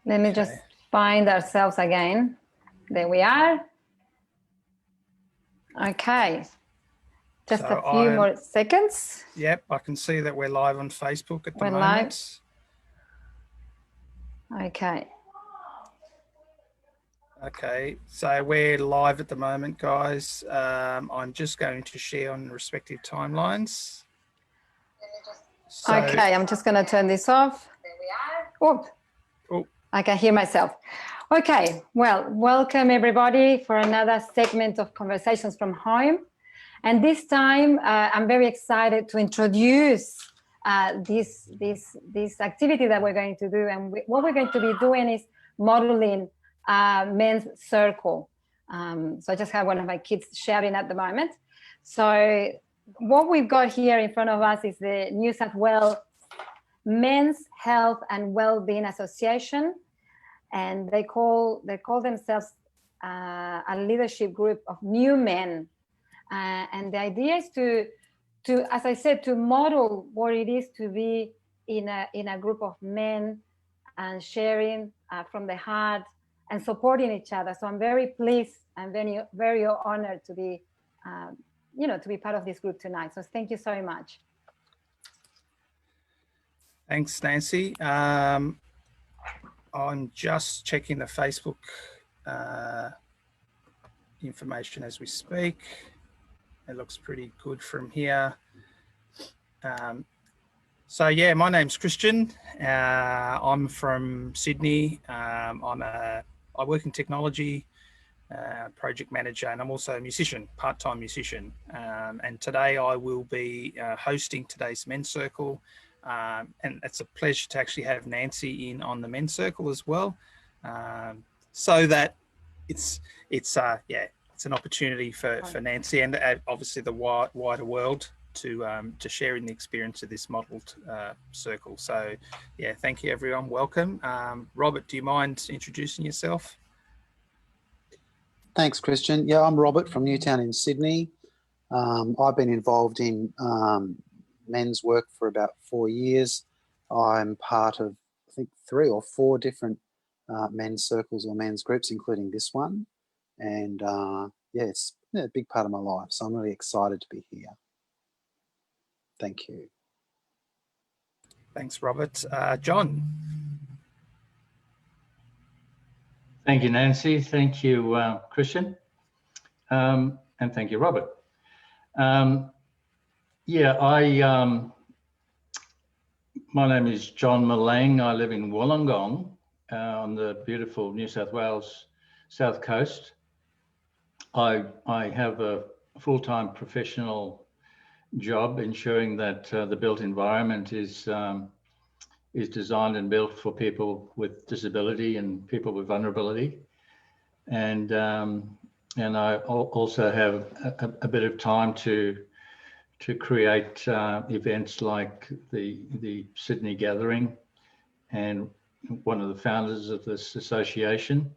Let me just find ourselves again. There we are. Okay. Just a few more seconds. Yep, I can see that we're live on Facebook at the moment. Live. Okay. Okay, so we're live at the moment, guys. I'm just going to share on respective timelines. Okay, I'm just going to turn this off. There we are. Oh, I can hear myself. Okay, well, welcome everybody for another segment of Conversations from Home. And this time, I'm very excited to introduce this activity that we're going to do. And what we're going to be doing is modeling men's circle. So I just have one of my kids shouting at the moment. So what we've got here in front of us is the New South Wales Men's Health and Wellbeing Association, and they call themselves a leadership group of Newmen. And the idea is to, as I said, to model what it is to be in a group of men and sharing from the heart and supporting each other. So I'm very pleased and very honored to be, to be part of this group tonight. So thank you so much. Thanks, Nancy. I'm just checking the Facebook information as we speak. It looks pretty good from here. So yeah, my name's Christian. I'm from Sydney. I work in technology, project manager, and I'm also a musician, part-time musician. And today I will be hosting today's men's circle. And it's a pleasure to actually have Nancy in on the men's circle as well, so that it's an opportunity for Nancy and obviously the wider world to share in the experience of this modelled circle. So yeah, thank you everyone. Welcome. Robert, do you mind introducing yourself? Thanks, Christian. Yeah, I'm Robert from Newtown in Sydney. I've been involved in men's work for about 4 years. I'm part of, I think, 3 or 4 different men's circles or men's groups, including this one. And yeah, it's a big part of my life. So I'm really excited to be here. Thank you. Thanks, Robert. John. Thank you, Nancy. Thank you, Christian. And thank you, Robert. Yeah, my name is John Malang. I live in Wollongong on the beautiful New South Wales South Coast. I have a full-time professional job ensuring that the built environment is designed and built for people with disability and people with vulnerability. And I also have a bit of time to create events like the Sydney Gathering, and one of the founders of this association.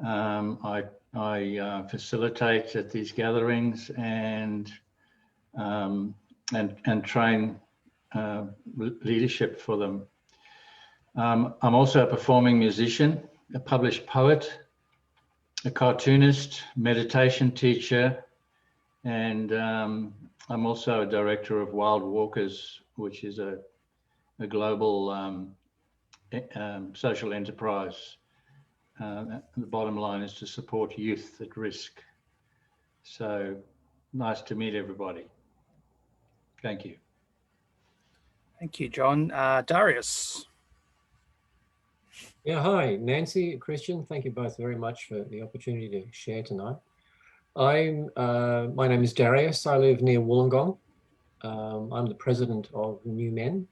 I facilitate at these gatherings and train leadership for them. I'm also a performing musician, a published poet, a cartoonist, meditation teacher, and I'm also a director of Wild Walkers, which is a global social enterprise. The bottom line is to support youth at risk. So nice to meet everybody. Thank you. Thank you, John. Darius. Yeah, hi, Nancy, Christian. Thank you both very much for the opportunity to share tonight. My name is Darius. I live near Wollongong. I'm the president of Newmen.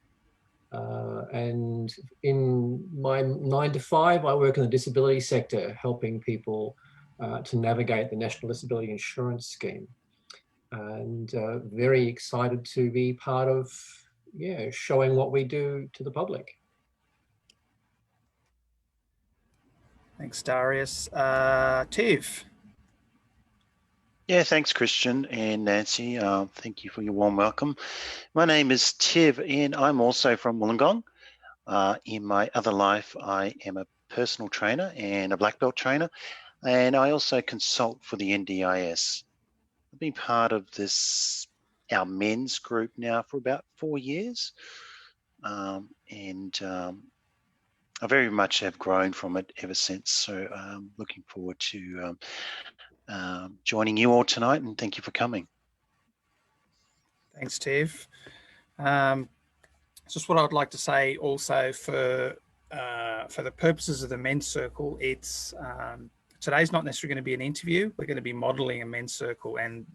And in my 9 to 5, I work in the disability sector, helping people to navigate the National Disability Insurance Scheme. And very excited to be part of, showing what we do to the public. Thanks, Darius. Tiv. Yeah, thanks, Christian and Nancy. Thank you for your warm welcome. My name is Tiv, and I'm also from Wollongong. In my other life, I am a personal trainer and a black belt trainer, and I also consult for the NDIS. I've been part of our men's group now for about 4 years, and I very much have grown from it ever since. So looking forward to joining you all tonight, and thank you for coming. Thanks, Tev. Just what I'd like to say also for the purposes of the men's circle, it's today's not necessarily going to be an interview. We're going to be modelling a men's circle, and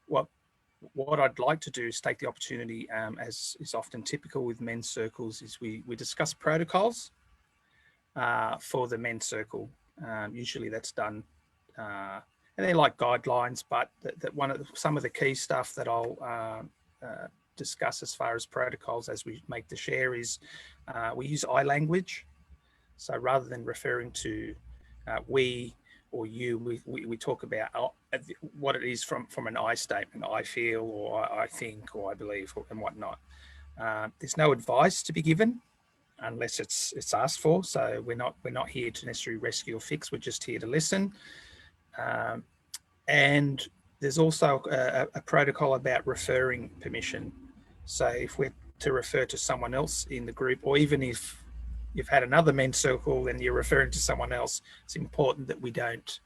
what I'd like to do is take the opportunity, as is often typical with men's circles, is we discuss protocols for the men's circle. Usually that's done, and they're like guidelines, but some of the key stuff that I'll discuss as far as protocols as we make the share is we use I language. So rather than referring to we or you, we talk about what it is from an I statement. I feel, or I think, or I believe, and whatnot. There's no advice to be given unless it's asked for. So we're not here to necessarily rescue or fix. We're just here to listen. And there's also a protocol about referring permission. So if we're to refer to someone else in the group, or even if you've had another men's circle and you're referring to someone else, it's important that we don't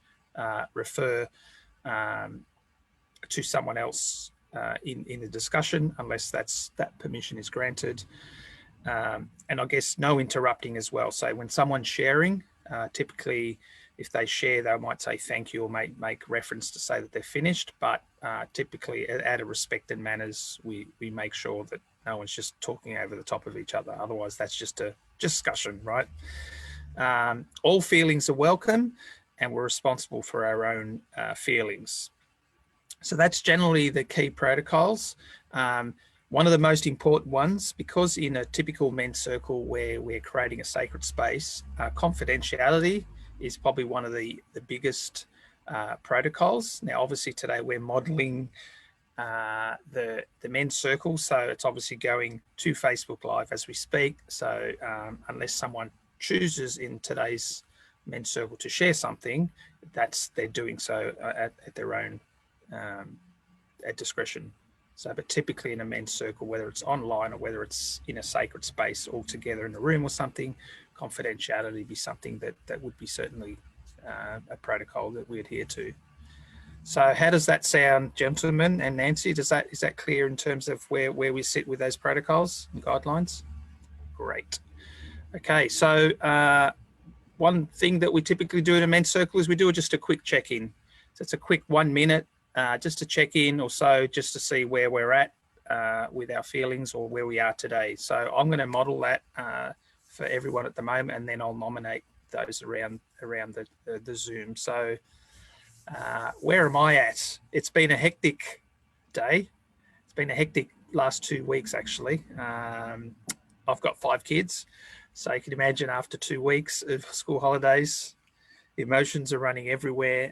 refer to someone else in the discussion unless that permission is granted. And I guess no interrupting as well. So when someone's sharing, typically if they share, they might say thank you or make reference to say that they're finished. But typically out of respect and manners, we make sure that no one's just talking over the top of each other. Otherwise, that's just a discussion, right? All feelings are welcome, and we're responsible for our own feelings. So that's generally the key protocols. One of the most important ones, because in a typical men's circle where we're creating a sacred space, confidentiality is probably one of the biggest protocols. Now, obviously today we're modeling the men's circle, so it's obviously going to Facebook Live as we speak. So unless someone chooses in today's men's circle to share something, they're doing so at their own at discretion. So, but typically in a men's circle, whether it's online or whether it's in a sacred space all together in a room or something, confidentiality be something that would be certainly a protocol that we adhere to. So how does that sound, gentlemen, and Nancy? Is that clear in terms of where we sit with those protocols and guidelines? Great. Okay, so one thing that we typically do in a men's circle is we do just a quick check-in. So it's a quick 1 minute just to check in or so, just to see where we're at with our feelings or where we are today. So I'm going to model that for everyone at the moment, and then I'll nominate those around the Zoom. So where am I at? It's been a hectic day. It's been a hectic last 2 weeks, actually. I've got 5 kids. So you can imagine after 2 weeks of school holidays, the emotions are running everywhere.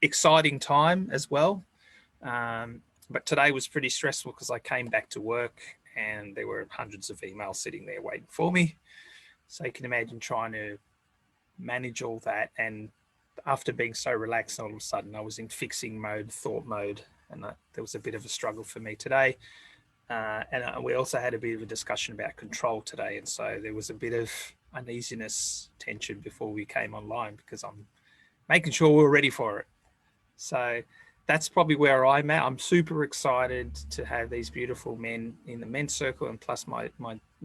Exciting time as well. But today was pretty stressful because I came back to work and there were hundreds of emails sitting there waiting for me. So you can imagine trying to manage all that. And after being so relaxed, all of a sudden I was in fixing mode, thought mode, and there was a bit of a struggle for me today. And we also had a bit of a discussion about control today. And so there was a bit of uneasiness, tension before we came online because I'm making sure we're ready for it. So that's probably where I'm at. I'm super excited to have these beautiful men in the men's circle, and plus my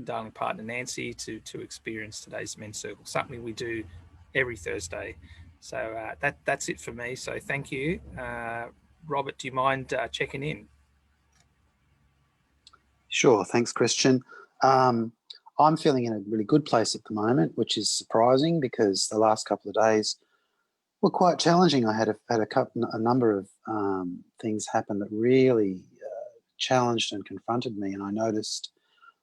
darling partner, Nancy, to experience today's men's circle, something we do every Thursday. So that's it for me. So thank you. Robert, do you mind checking in? Sure, thanks, Christian. I'm feeling in a really good place at the moment, which is surprising because the last couple of days were quite challenging. I had a number of things happen that really challenged and confronted me, and I noticed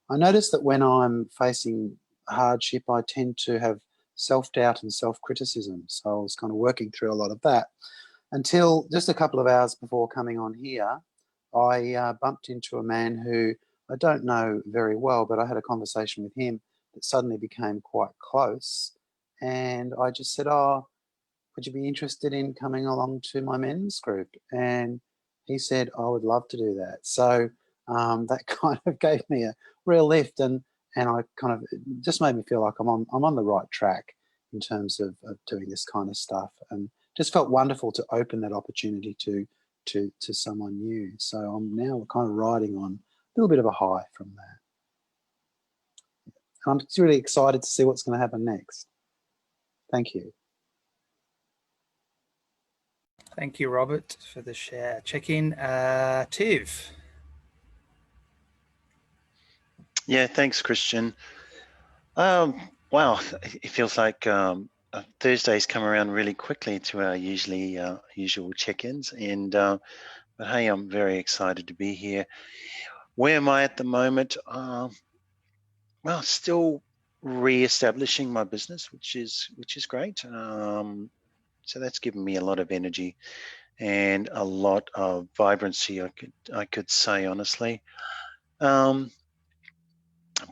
that when I'm facing hardship, I tend to have self-doubt and self-criticism. So I was kind of working through a lot of that until just a couple of hours before coming on here, I bumped into a man who I don't know very well, but I had a conversation with him that suddenly became quite close. and I just said, "Oh, would you be interested in coming along to my men's group?" And he said, "I would love to do that." So that kind of gave me a real lift, and I kind of, it just made me feel like I'm on the right track in terms of doing this kind of stuff, and just felt wonderful to open that opportunity to someone new. So I'm now kind of riding on a little bit of a high from that. And I'm really excited to see what's going to happen next. Thank you. Thank you, Robert, for the share. Check-in. Tiv. Yeah, thanks, Christian. Wow, it feels like Thursdays come around really quickly to our usual check-ins, and but hey, I'm very excited to be here. Where am I at the moment? Well, still re-establishing my business, which is great. So that's given me a lot of energy and a lot of vibrancy, I could say honestly.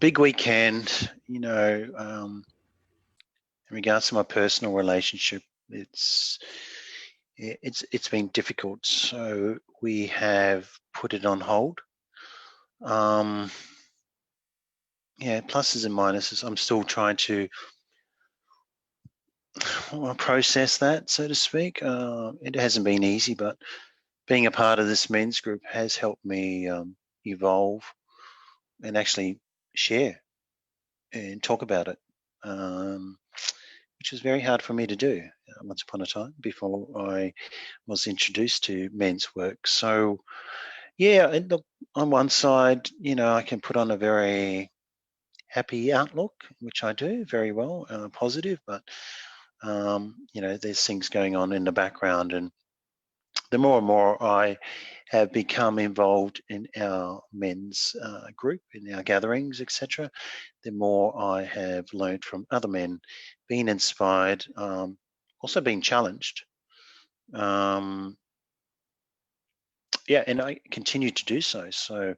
Big weekend, you know. In regards to my personal relationship, it's been difficult. So we have put it on hold. Yeah, pluses and minuses. I'm still trying to process that, so to speak. It hasn't been easy, but being a part of this men's group has helped me evolve and actually share and talk about it, which was very hard for me to do once upon a time before I was introduced to men's work. So yeah, and look, on one side, you know, I can put on a very happy outlook, which I do very well, positive, but you know, there's things going on in the background, and the more and more I have become involved in our men's group, in our gatherings, etc., the more I have learned from other men, been inspired, also being challenged. Yeah, and I continue to do so. So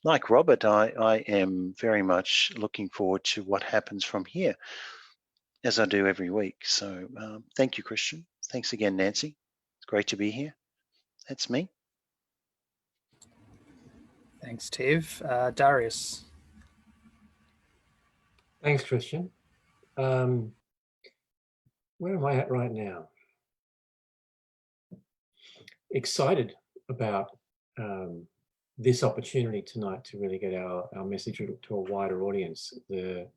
like Robert, I am very much looking forward to what happens from here, as I do every week. So thank you, Christian. Thanks again, Nancy. It's great to be here. That's me. Thanks, Tiv. Darius. Thanks, Christian. Where am I at right now? Excited about this opportunity tonight to really get our message to a wider audience. The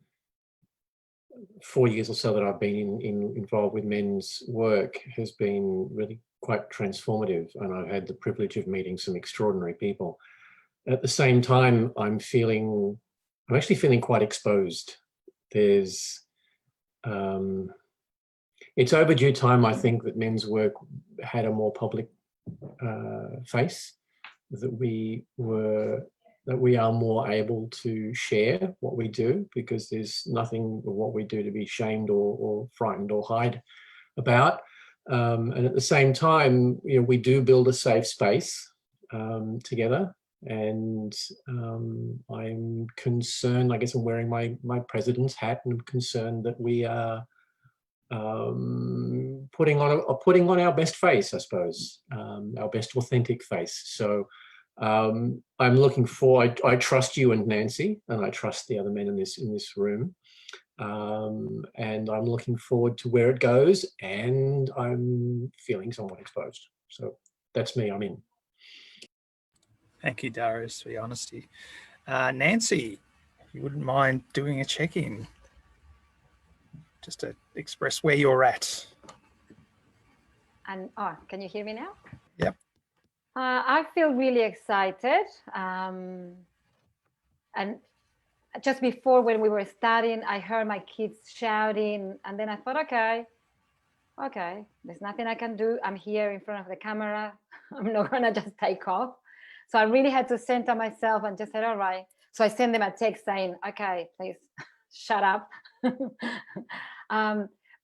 4 years or so that I've been involved with men's work has been really quite transformative, and I've had the privilege of meeting some extraordinary people. At the same time, I'm actually feeling quite exposed. There's it's overdue time, I think, that men's work had a more public face, that we are more able to share what we do, because there's nothing of what we do to be shamed or frightened or hide about. And at the same time, you know, we do build a safe space together. And I'm concerned, I guess I'm wearing my president's hat, and I'm concerned that we are putting on our best face, I suppose, our best authentic face. So I'm looking forward. I trust you and Nancy, and I trust the other men in this room, and I'm looking forward to where it goes. And I'm feeling somewhat exposed. So that's me. I'm in. Thank you, Darius, for your honesty. Nancy, if you wouldn't mind doing a check-in, just to express where you're at. And can you hear me now? Yep. I feel really excited. And just before, when we were starting, I heard my kids shouting, and then I thought, okay, there's nothing I can do. I'm here in front of the camera. I'm not gonna just take off. So I really had to center myself and just said, all right. So I sent them a text saying, okay, please shut up.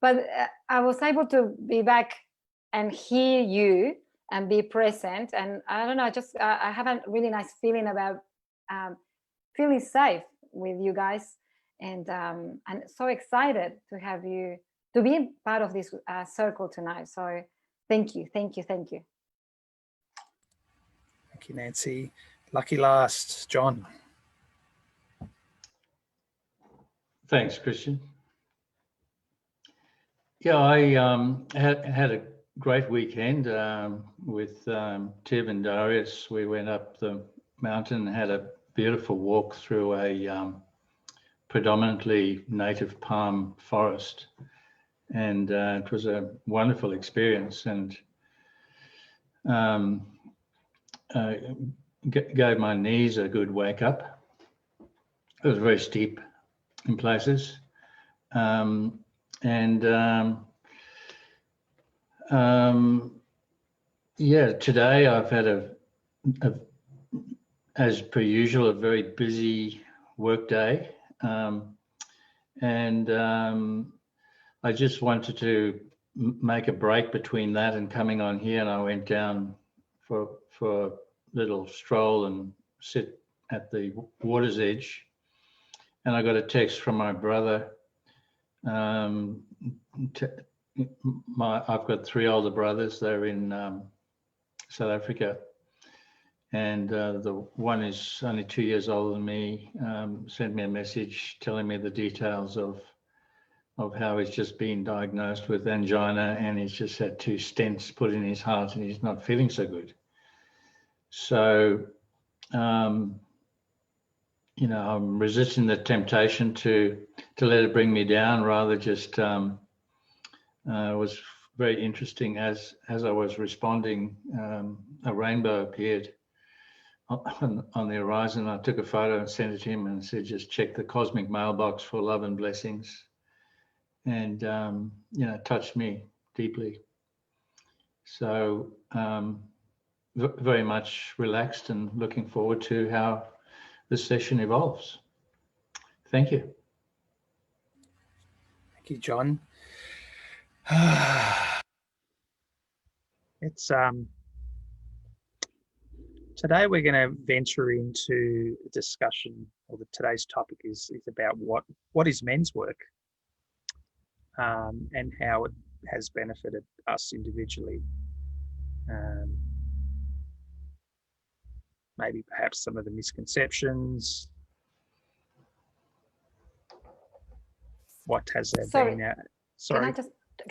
But I was able to be back and hear you and be present. And I don't know, I have a really nice feeling about feeling safe with you guys. And so excited to have you to be part of this circle tonight. So thank you. Thank you, Nancy. Lucky last, John. Thanks, Christian. Yeah, I had a great weekend with Tib and Darius. We went up the mountain and had a beautiful walk through a predominantly native palm forest. And it was a wonderful experience, and gave my knees a good wake up. It was very steep in places. Yeah, today I've had as per usual, a very busy work day. I just wanted to make a break between that and coming on here, and I went down for a little stroll and sit at the water's edge. And I got a text from my brother. I've got 3 older brothers. They're in South Africa, and the one is only 2 years older than me. Sent me a message telling me the details of how he's just been diagnosed with angina, and he's just had 2 stents put in his heart, and he's not feeling so good. So, you know, I'm resisting the temptation to let it bring me down. Rather, just it was very interesting as I was responding. A rainbow appeared on the horizon. I took a photo and sent it to him and said, "Just check the cosmic mailbox for love and blessings." And you know, it touched me deeply. So very much relaxed and looking forward to how this session evolves. Thank you. Thank you, John. It's today we're going to venture into a discussion, or today's topic is about what is men's work, and how it has benefited us individually. Maybe perhaps some of the misconceptions. What has there been? Sorry.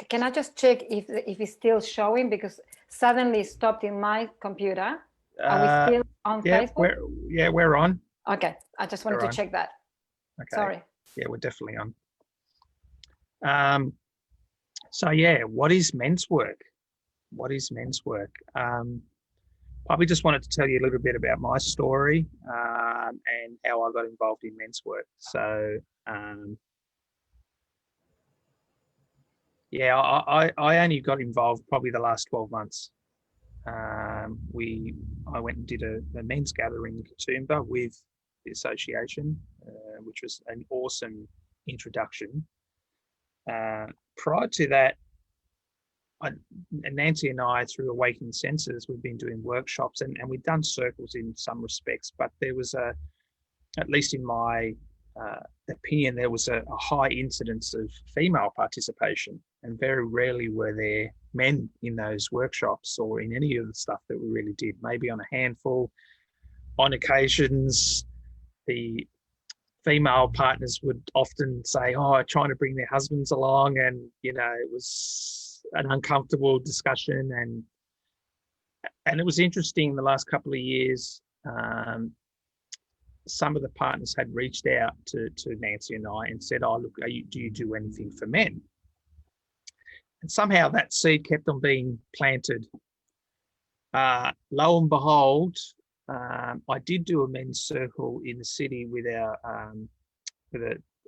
Can I just check if it's still showing, because suddenly it stopped in my computer. Are we still on Facebook? We're on. Okay, I just wanted to check that. Okay. Sorry. Yeah, we're definitely on. So yeah, what is men's work? What is men's work? Probably just wanted to tell you a little bit about my story and how I got involved in men's work. So yeah, I only got involved probably the last 12 months. I went and did a men's gathering in Katoomba with the association, which was an awesome introduction. Prior to that, Nancy and I, through Awakening Senses, we've been doing workshops and we've done circles in some respects, but there was at least in my opinion, there was a high incidence of female participation, and very rarely were there men in those workshops or in any of the stuff that we really did. Maybe on a handful. On occasions, the female partners would often say, trying to bring their husbands along, and you know, it was an uncomfortable discussion, and it was interesting the last couple of years. Some of the partners had reached out to Nancy and I and said, look, do you do anything for men? And somehow that seed kept on being planted. Lo and behold, I did do a men's circle in the city with with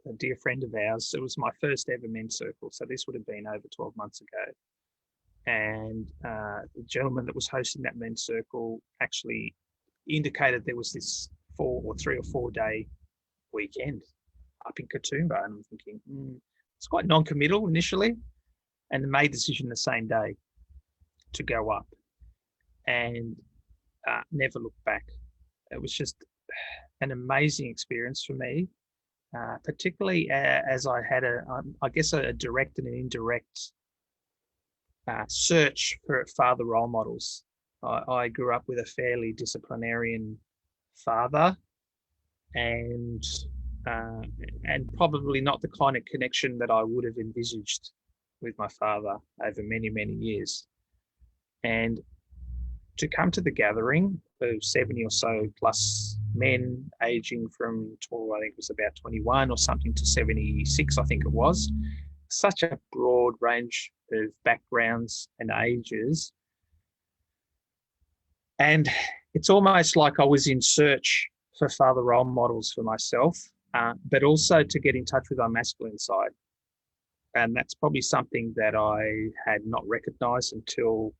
a dear friend of ours. It was my first ever men's circle, so this would have been over 12 months ago. And the gentleman that was hosting that men's circle actually indicated there was this 3 or 4 day weekend up in Katoomba, and I'm thinking it's quite non-committal initially, and made the decision the same day to go up, and never looked back. It was just an amazing experience for me. particularly as I had I guess a direct and an indirect search for father role models. I grew up with a fairly disciplinarian father, and probably not the kind of connection that I would have envisaged with my father over many, many years. And to come to the gathering of 70 or so plus men aging from, I think it was about 21 or something to 76, I think it was, such a broad range of backgrounds and ages. And it's almost like I was in search for father role models for myself, but also to get in touch with our masculine side. And that's probably something that I had not recognized until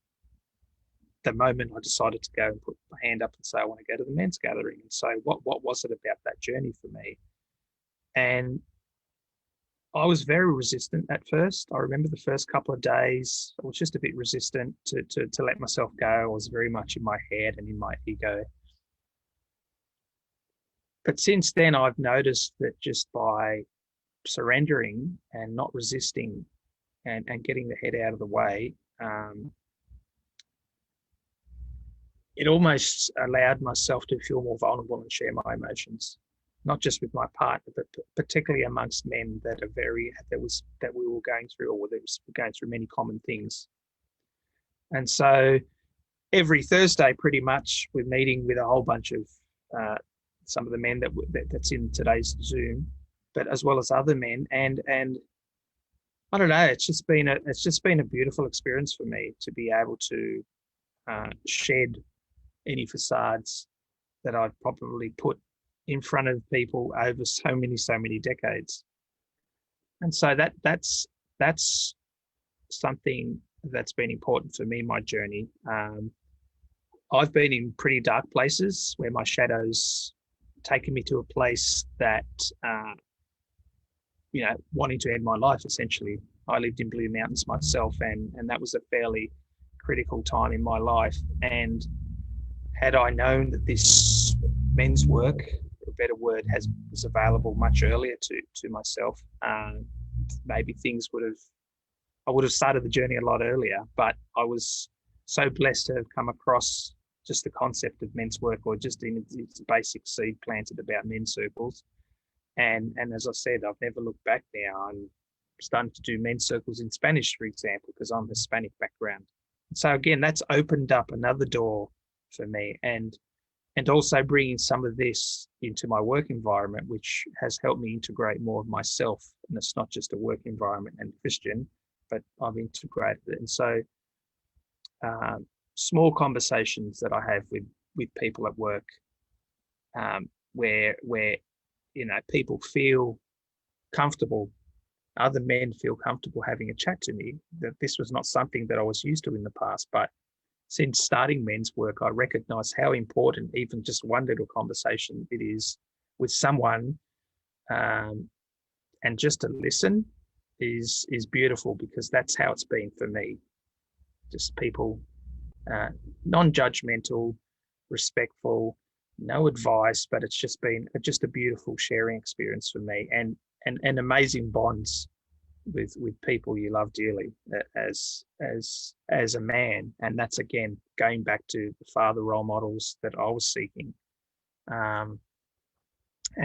the moment I decided to go and put my hand up and say, I want to go to the men's gathering. And so what was it about that journey for me? And I was very resistant at first. I remember the first couple of days, I was just a bit resistant to let myself go. I was very much in my head and in my ego. But since then, I've noticed that just by surrendering and not resisting and getting the head out of the way, it almost allowed myself to feel more vulnerable and share my emotions, not just with my partner, but particularly amongst men that we were going through, or that was going through many common things. And so every Thursday, pretty much, we're meeting with a whole bunch of some of the men that's in today's Zoom, but as well as other men. And I don't know, it's just been a beautiful experience for me to be able to shed any facades that I've probably put in front of people over so many decades. And so that's something that's been important for me in my journey. I've been in pretty dark places where my shadows taken me to a place that, wanting to end my life, essentially. I lived in Blue Mountains myself, and that was a fairly critical time in my life. And had I known that this men's work, a better word, was available much earlier to myself, maybe I would have started the journey a lot earlier. But I was so blessed to have come across just the concept of men's work, or just in its basic seed planted about men's circles. And as I said, I've never looked back now. I'm starting to do men's circles in Spanish, for example, because I'm Hispanic background. So again, that's opened up another door for me, and also bringing some of this into my work environment, which has helped me integrate more of myself. And it's not just a work environment and Christian, but I've integrated it. And so small conversations that I have with people at work, where people feel comfortable, other men feel comfortable having a chat to me. That this was not something that I was used to in the past, but since starting men's work, I recognize how important even just one little conversation it is with someone, and just to listen is beautiful, because that's how it's been for me. Just people, non-judgmental, respectful, no advice, but it's just been a beautiful sharing experience for me, and amazing bonds with people you love dearly as a man. And that's, again, going back to the father role models that I was seeking, and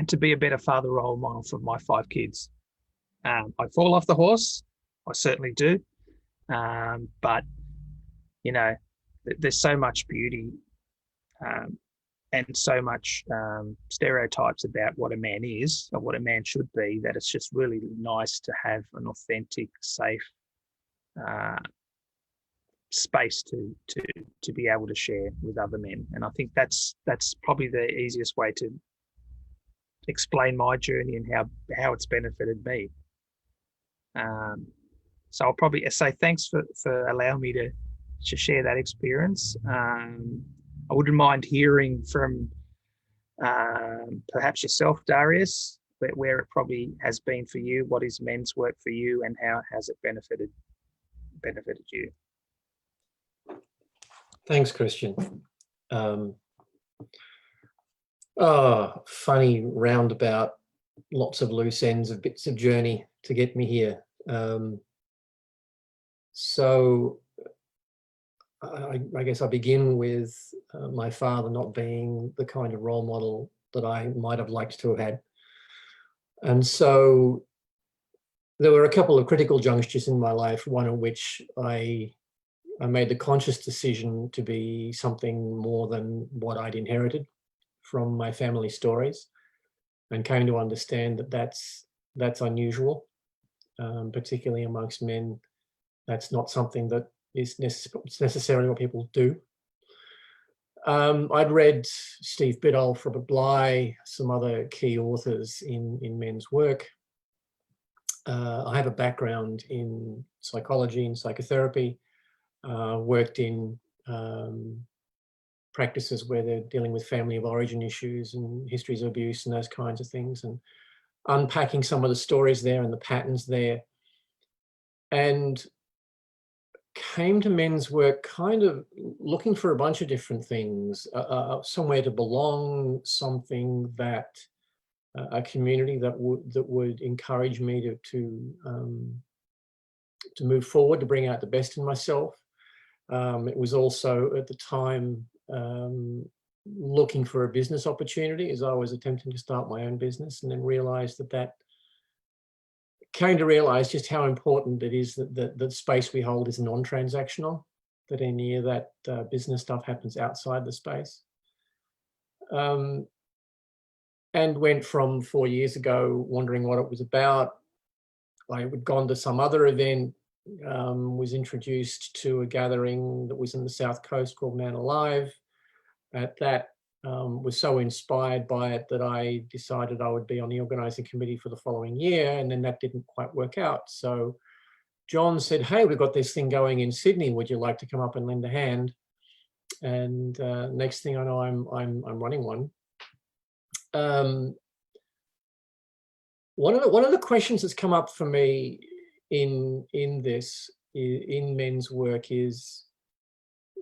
to be a better father role model for my 5 kids. I fall off the horse, I certainly do, but there's so much beauty, and so much stereotypes about what a man is, or what a man should be, that it's just really nice to have an authentic, safe space to be able to share with other men. And I think that's probably the easiest way to explain my journey and how it's benefited me. So I'll probably say thanks for allowing me to share that experience. I wouldn't mind hearing from perhaps yourself, Darius, where it probably has been for you. What is men's work for you, and how has it benefited you? Thanks, Christian. Funny roundabout lots of loose ends of bits of journey to get me here. So I guess I begin with my father not being the kind of role model that I might have liked to have had. And so there were a couple of critical junctures in my life, one of which I made the conscious decision to be something more than what I'd inherited from my family stories, and came to understand that that's unusual, particularly amongst men. That's not something that is necessarily what people do. I'd read Steve Biddulph, Robert Bly, some other key authors in men's work. I have a background in psychology and psychotherapy, worked in practices where they're dealing with family of origin issues and histories of abuse and those kinds of things, and unpacking some of the stories there and the patterns there. And came to men's work kind of looking for a bunch of different things, somewhere to belong, something that a community that would encourage me to move forward, to bring out the best in myself. It was also at the time looking for a business opportunity, as I was attempting to start my own business, and then realized that came to realize just how important it is that the space we hold is non-transactional, that any of that business stuff happens outside the space. And went from 4 years ago wondering what it was about. I had gone to some other event, was introduced to a gathering that was in the South Coast called Man Alive. At that, was so inspired by it that I decided I would be on the organising committee for the following year, and then that didn't quite work out. So John said, "Hey, we've got this thing going in Sydney. Would you like to come up and lend a hand?" And next thing I know, I'm running one. One of the questions that's come up for me in men's work is,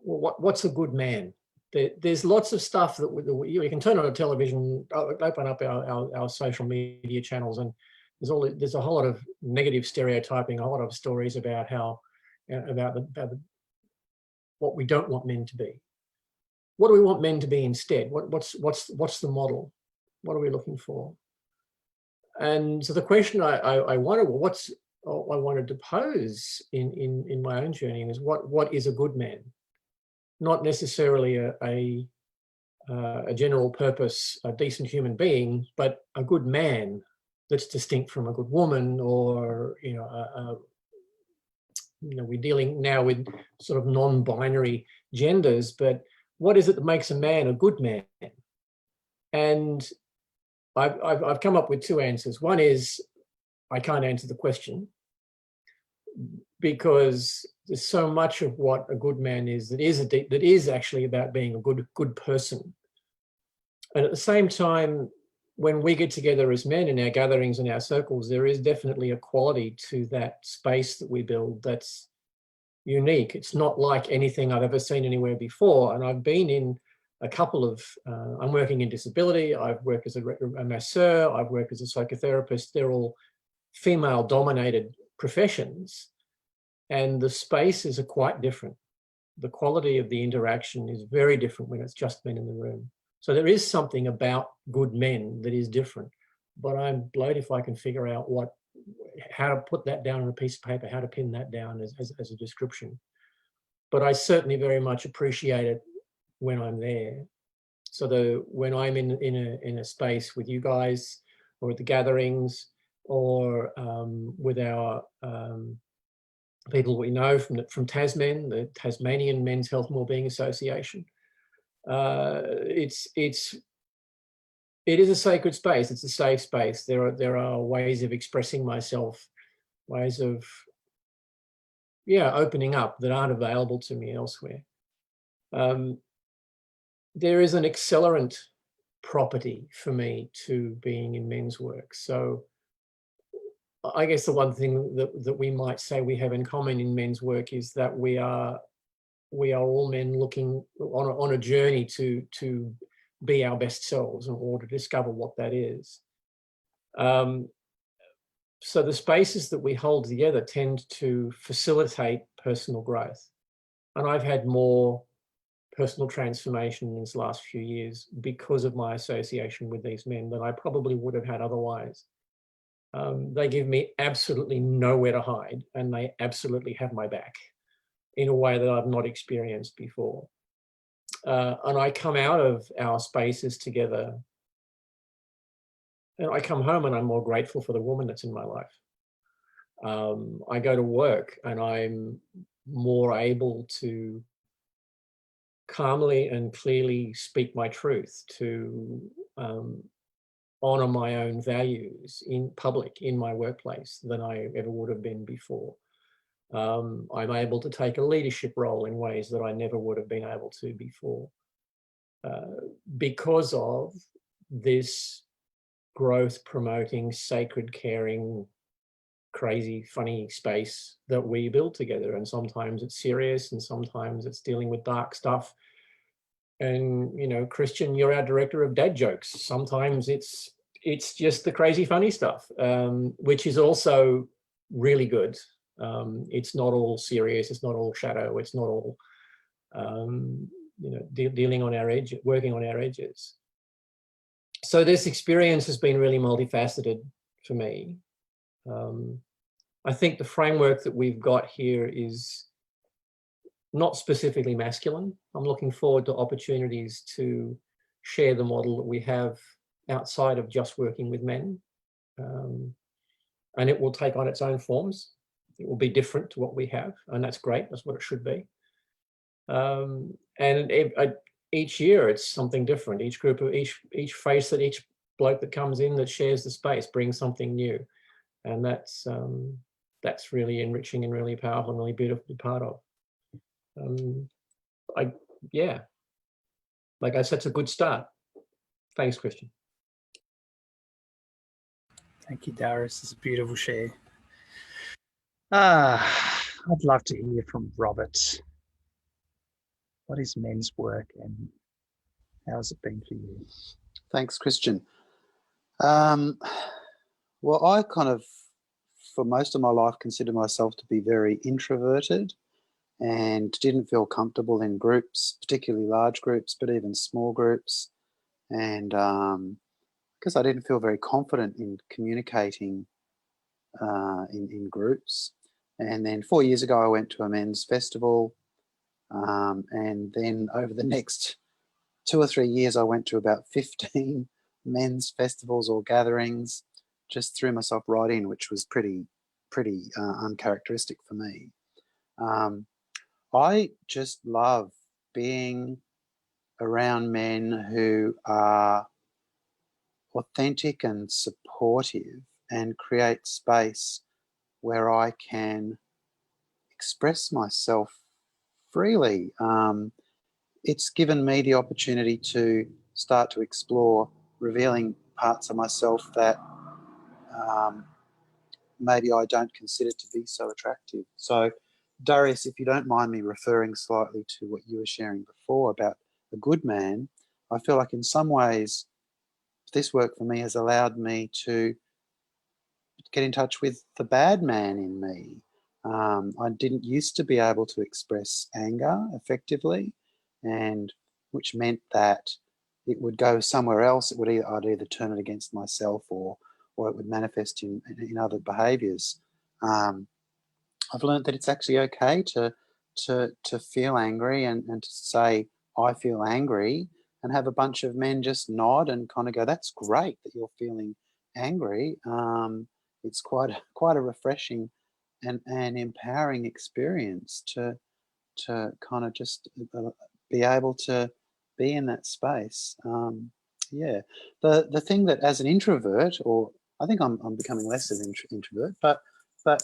well, what's a good man? There's lots of stuff that you can turn on a television, open up our social media channels, and there's a whole lot of negative stereotyping, a whole lot of stories about what we don't want men to be. What do we want men to be instead? What's the model? What are we looking for? And so the question I wanted to pose in my own journey is what is a good man? Not necessarily a general purpose, a decent human being, but a good man that's distinct from a good woman, or we're dealing now with sort of non-binary genders, but what is it that makes a man a good man? And I've come up with two answers. One is I can't answer the question, because there's so much of what a good man is that is actually about being a good person. And at the same time, when we get together as men in our gatherings and our circles, there is definitely a quality to that space that we build that's unique. It's not like anything I've ever seen anywhere before. And I've been in a couple of, I'm working in disability, I've worked as a masseur, I've worked as a psychotherapist. They're all female-dominated professions, and the spaces are quite different. The quality of the interaction is very different when it's just men in the room. So there is something about good men that is different, but I'm blowed if I can figure out how to put that down on a piece of paper, how to pin that down as a description. But I certainly very much appreciate it when I'm there. So when I'm in a space with you guys, or at the gatherings, or with our people we know from Tasman, the Tasmanian Men's Health and Wellbeing Association, it is a sacred space. It's a safe space. There are ways of expressing myself, ways of opening up that aren't available to me elsewhere. There is an accelerant property for me to being in men's work. So I guess the one thing that we might say we have in common in men's work is that we are all men looking on a journey to be our best selves, or to discover what that is. So the spaces that we hold together tend to facilitate personal growth. And I've had more personal transformation in these last few years because of my association with these men than I probably would have had otherwise. They give me absolutely nowhere to hide, and they absolutely have my back in a way that I've not experienced before. And I come out of our spaces together, and I come home and I'm more grateful for the woman that's in my life. I go to work and I'm more able to calmly and clearly speak my truth, to honor my own values in public, in my workplace, than I ever would have been before. I'm able to take a leadership role in ways that I never would have been able to before, because of this growth promoting, sacred caring, crazy funny space that we build together. And sometimes it's serious and sometimes it's dealing with dark stuff. And, you know, Christian, you're our director of dad jokes. Sometimes it's just the crazy funny stuff, which is also really good. It's not all serious, it's not all shadow, it's not all you know, dealing on our edge, working on our edges. So this experience has been really multifaceted for me. I think the framework that we've got here is not specifically masculine. I'm looking forward to opportunities to share the model that we have outside of just working with men. And it will take on its own forms. It will be different to what we have, and that's great. That's what it should be. Each year it's something different. Each group of each face that each bloke that comes in that shares the space brings something new, and that's really enriching and really powerful and really beautiful to be part of. Yeah, like I said, it's a good start. Thanks, Christian. Thank you, Darius. It's a beautiful share. I'd love to hear from Robert. What is men's work and how's it been for you? Thanks, Christian. Well, I kind of, for most of my life, consider myself to be very introverted and didn't feel comfortable in groups, particularly large groups, but even small groups. And because I didn't feel very confident in communicating in groups. And then 4 years ago, I went to a men's festival. And then over the next 2 or 3 years, I went to about 15 men's festivals or gatherings, just threw myself right in, which was pretty uncharacteristic for me. I just love being around men who are authentic and supportive and create space where I can express myself freely. It's given me the opportunity to start to explore revealing parts of myself that maybe I don't consider to be so attractive. So, Darius, if you don't mind me referring slightly to what you were sharing before about a good man, I feel like in some ways this work for me has allowed me to get in touch with the bad man in me. I didn't used to be able to express anger effectively, and which meant that it would go somewhere else. I'd either turn it against myself or it would manifest in other behaviours. I've learned that it's actually okay to feel angry and to say I feel angry, and have a bunch of men just nod and kind of go, "That's great that you're feeling angry." It's quite a refreshing and empowering experience to kind of just be able to be in that space. Yeah, the thing that as an introvert, or I think I'm becoming less of an introvert, but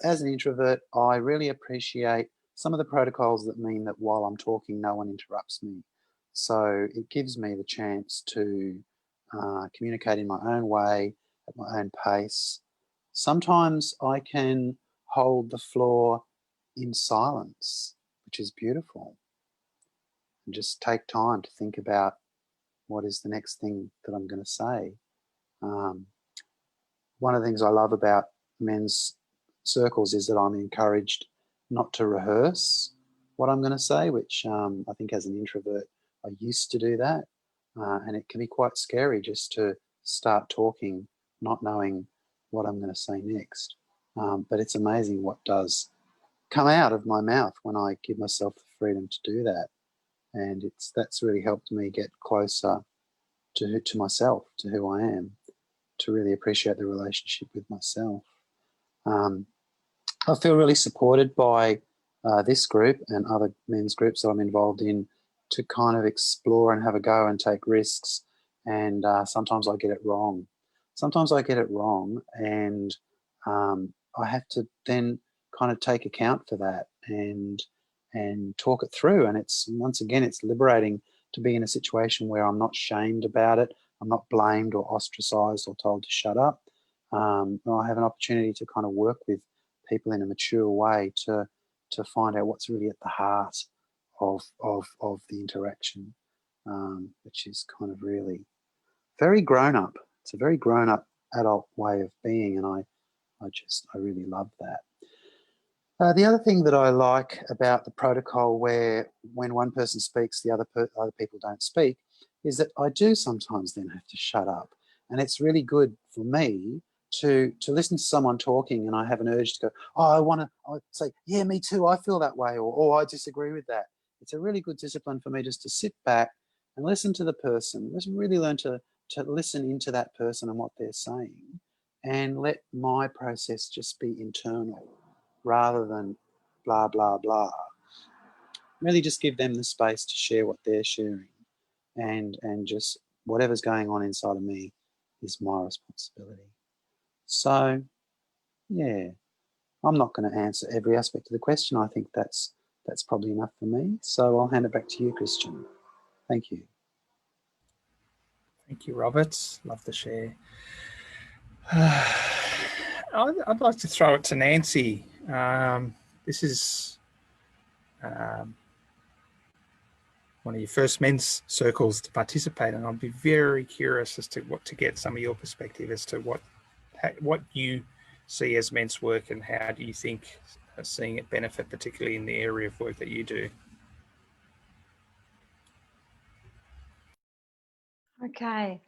as an introvert, I really appreciate some of the protocols that mean that while I'm talking, no one interrupts me. So it gives me the chance to communicate in my own way, at my own pace. Sometimes I can hold the floor in silence, which is beautiful, and just take time to think about what is the next thing that I'm going to say. one of the things I love about men's circles is that I'm encouraged not to rehearse what I'm going to say, which I think as an introvert, I used to do that. And it can be quite scary just to start talking, not knowing what I'm going to say next. But it's amazing what does come out of my mouth when I give myself the freedom to do that. And that's really helped me get closer to myself, to who I am, to really appreciate the relationship with myself. I feel really supported by this group and other men's groups that I'm involved in to kind of explore and have a go and take risks. And sometimes I get it wrong. Sometimes I get it wrong, and I have to then kind of take account for that and talk it through. And it's, once again, it's liberating to be in a situation where I'm not shamed about it. I'm not blamed or ostracized or told to shut up. I have an opportunity to kind of work with people in a mature way to find out what's really at the heart of the interaction, which is kind of really very grown up. It's a very grown up adult way of being, and I really love that. The other thing that I like about the protocol, where when one person speaks, the other people don't speak, is that I do sometimes then have to shut up, and it's really good for me to listen to someone talking, and I have an urge to go, oh, I say, yeah, me too, I feel that way, or oh, I disagree with that. It's a really good discipline for me just to sit back and listen to the person. Let's really learn to listen into that person and what they're saying, and let my process just be internal rather than blah, blah, blah. Really just give them the space to share what they're sharing, and just whatever's going on inside of me is my responsibility. So, yeah, I'm not going to answer every aspect of the question. I think that's probably enough for me. So I'll hand it back to you, Christian. Thank you. Thank you, Robert. Love to share. I'd like to throw it to Nancy. This is one of your first men's circles to participate, and I'd be very curious as to to get some of your perspective as to what you see as men's work, and how do you think seeing it benefit, particularly in the area of work that you do. Okay,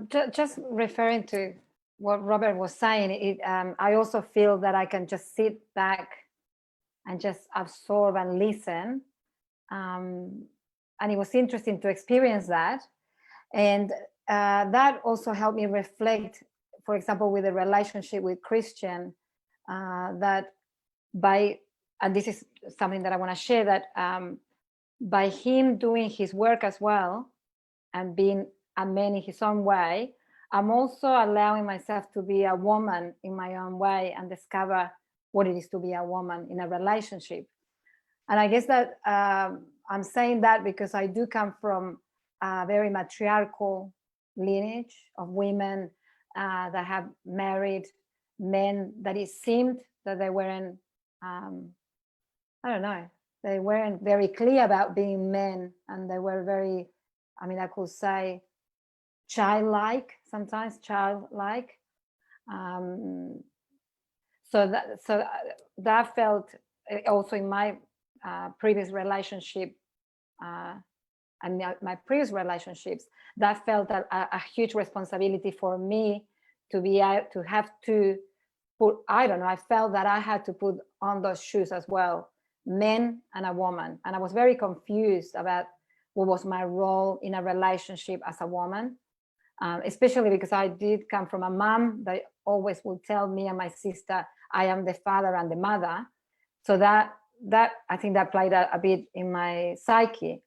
just referring to what Robert was saying, I also feel that I can just sit back and just absorb and listen. And it was interesting to experience that. And that also helped me reflect, for example, with the relationship with Christian, that and this is something that I want to share, that by him doing his work as well and being a man in his own way, I'm also allowing myself to be a woman in my own way and discover what it is to be a woman in a relationship. And I guess that I'm saying that because I do come from a very matriarchal lineage of women that have married men that it seemed that they weren't, I don't know, they weren't very clear about being men, and they were very, I mean, I could say childlike, sometimes childlike. So that felt also in my previous relationship and my previous relationships, that felt a huge responsibility for me to have to put, I don't know, I felt that I had to put on those shoes as well, men and a woman. And I was very confused about what was my role in a relationship as a woman, especially because I did come from a mom that always would tell me and my sister, I am the father and the mother. So that I think that played a bit in my psyche.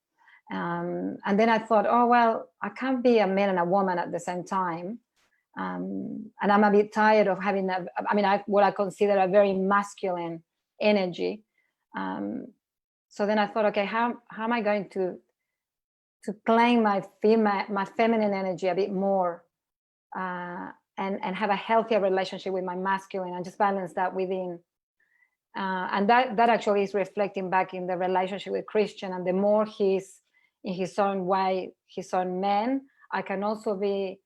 And then I thought, oh, well, I can't be a man and a woman at the same time. And I'm a bit tired of having what I consider a very masculine energy. So then I thought, okay, how am I going to claim my feminine energy a bit more, and have a healthier relationship with my masculine, and just balance that within. And that actually is reflecting back in the relationship with Christian. And the more he's in his own way, his own man, I can also be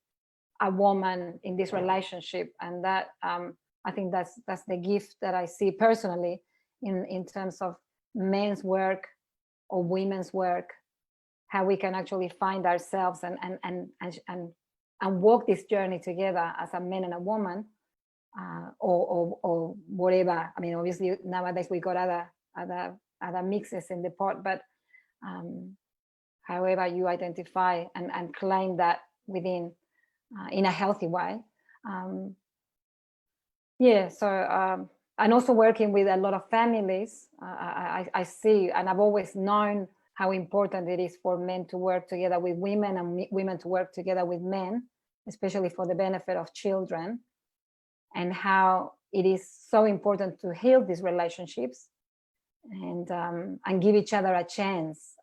a woman in this relationship, and that I think that's the gift that I see personally in terms of men's work or women's work, how we can actually find ourselves and walk this journey together as a man and a woman, or whatever. I mean, obviously nowadays we got other mixes in the pot, but however you identify and claim that within in a healthy way. So and also working with a lot of families, I see, and I've always known how important it is for men to work together with women and women to work together with men, especially for the benefit of children, and how it is so important to heal these relationships and give each other a chance.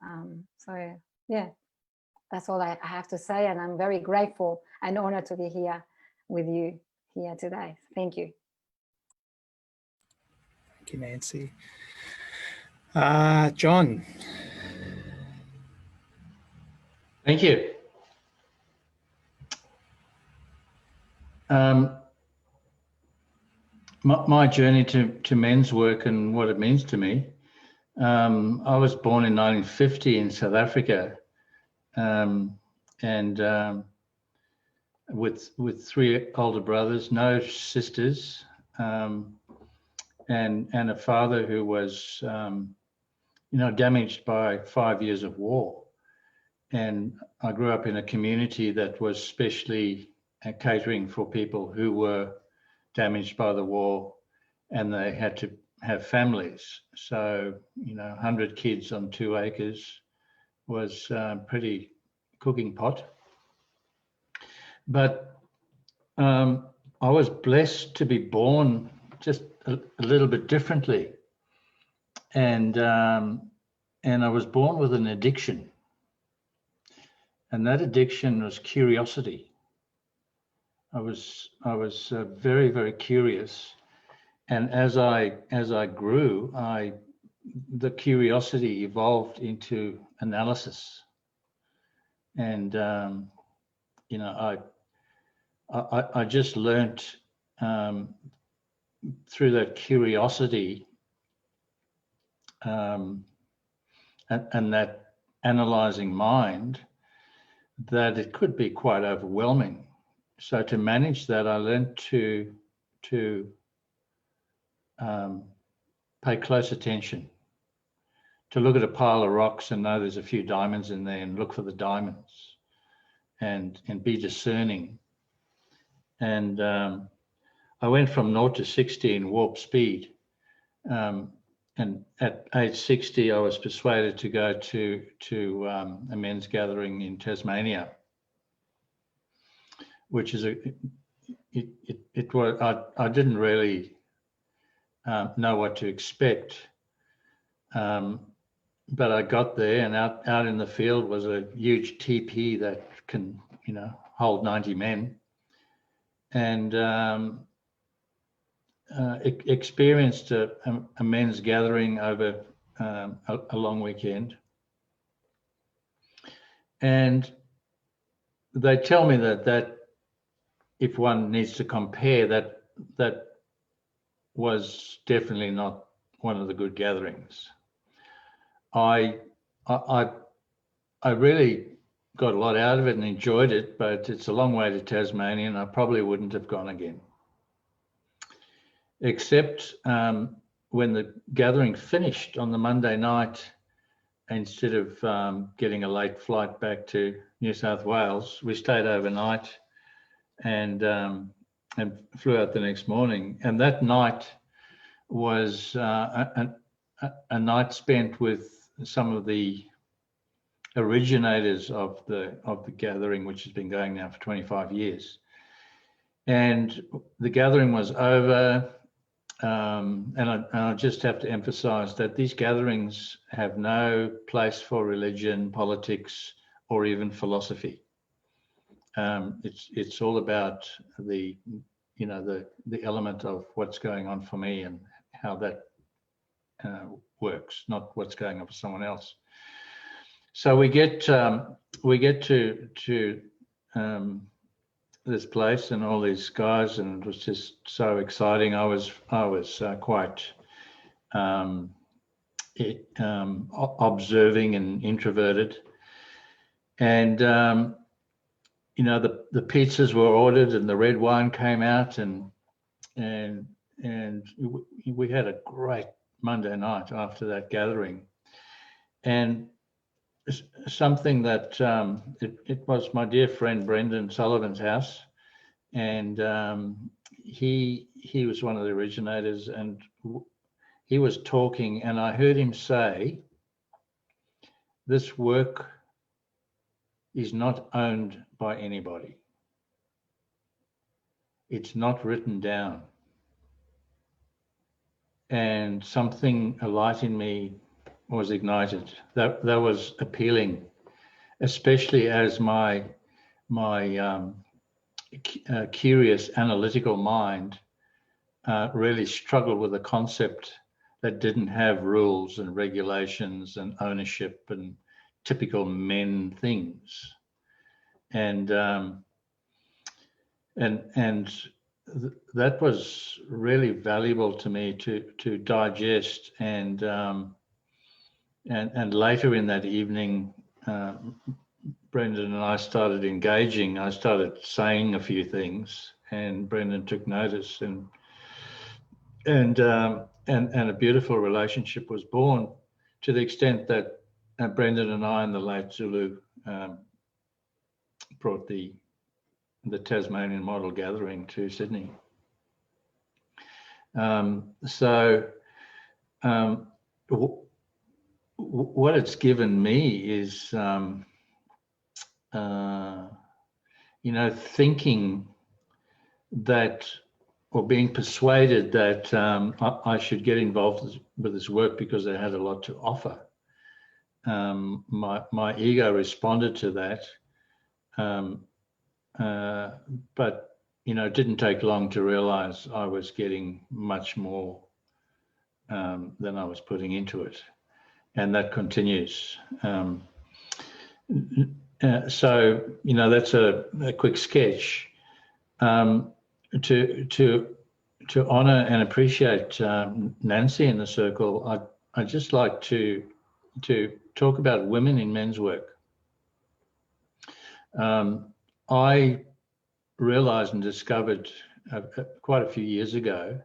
So yeah, that's all I have to say, and I'm very grateful and honored to be here with you here today. Thank you. Thank you, Nancy. John. Thank you. My journey to men's work and what it means to me. I was born in 1950 in South Africa, and with three older brothers, no sisters, and a father who was, damaged by 5 years of war. And I grew up in a community that was specially catering for people who were damaged by the war, and they had to have families. So, 100 kids on 2 acres was pretty cooking pot. But I was blessed to be born just a little bit differently. And I was born with an addiction. And that addiction was curiosity. I was very, very curious, and as I grew, the curiosity evolved into analysis, and I just learnt through that curiosity and that analysing mind that it could be quite overwhelming. So to manage that, I learned to pay close attention, to look at a pile of rocks and know there's a few diamonds in there and look for the diamonds, and be discerning. And I went from 0 to 60 in warp speed. And at age 60, I was persuaded to go to a men's gathering in Tasmania, which is it was, I didn't really know what to expect, but I got there, and out in the field was a huge teepee that can hold 90 men, and experienced a men's gathering over a long weekend. And they tell me that if one needs to compare, that was definitely not one of the good gatherings. I really got a lot out of it and enjoyed it, but it's a long way to Tasmania, and I probably wouldn't have gone again. Except when the gathering finished on the Monday night, instead of getting a late flight back to New South Wales, we stayed overnight and flew out the next morning. And that night was a night spent with some of the originators of the gathering, which has been going now for 25 years. And the gathering was over. And I just have to emphasize that these gatherings have no place for religion, politics, or even philosophy. It's all about the element of what's going on for me and how that works, not what's going on for someone else. So we get to this place and all these guys, and it was just so exciting. I was quite observing and introverted, and you know, the pizzas were ordered and the red wine came out, and we had a great Monday night after that gathering. And something that it was my dear friend Brendan Sullivan's house, and he was one of the originators, and he was talking, and I heard him say, "This work is not owned by anybody. It's not written down." And something, a light in me was ignited. That was appealing, especially as my curious analytical mind really struggled with a concept that didn't have rules and regulations and ownership and typical men things. And that was really valuable to me to digest. And later in that evening, Brendan and I started engaging. I started saying a few things, and Brendan took notice, and a beautiful relationship was born, to the extent that Brendan and I and the late Zulu brought the Tasmanian model gathering to Sydney. What it's given me is, you know, thinking that, or being persuaded that I should get involved with this work because it had a lot to offer. My ego responded to that, but you know, it didn't take long to realize I was getting much more than I was putting into it, and that continues. So you know, that's a quick sketch. To honour and appreciate Nancy in the circle, I'd just like to talk about women in men's work. I realised and discovered quite a few years ago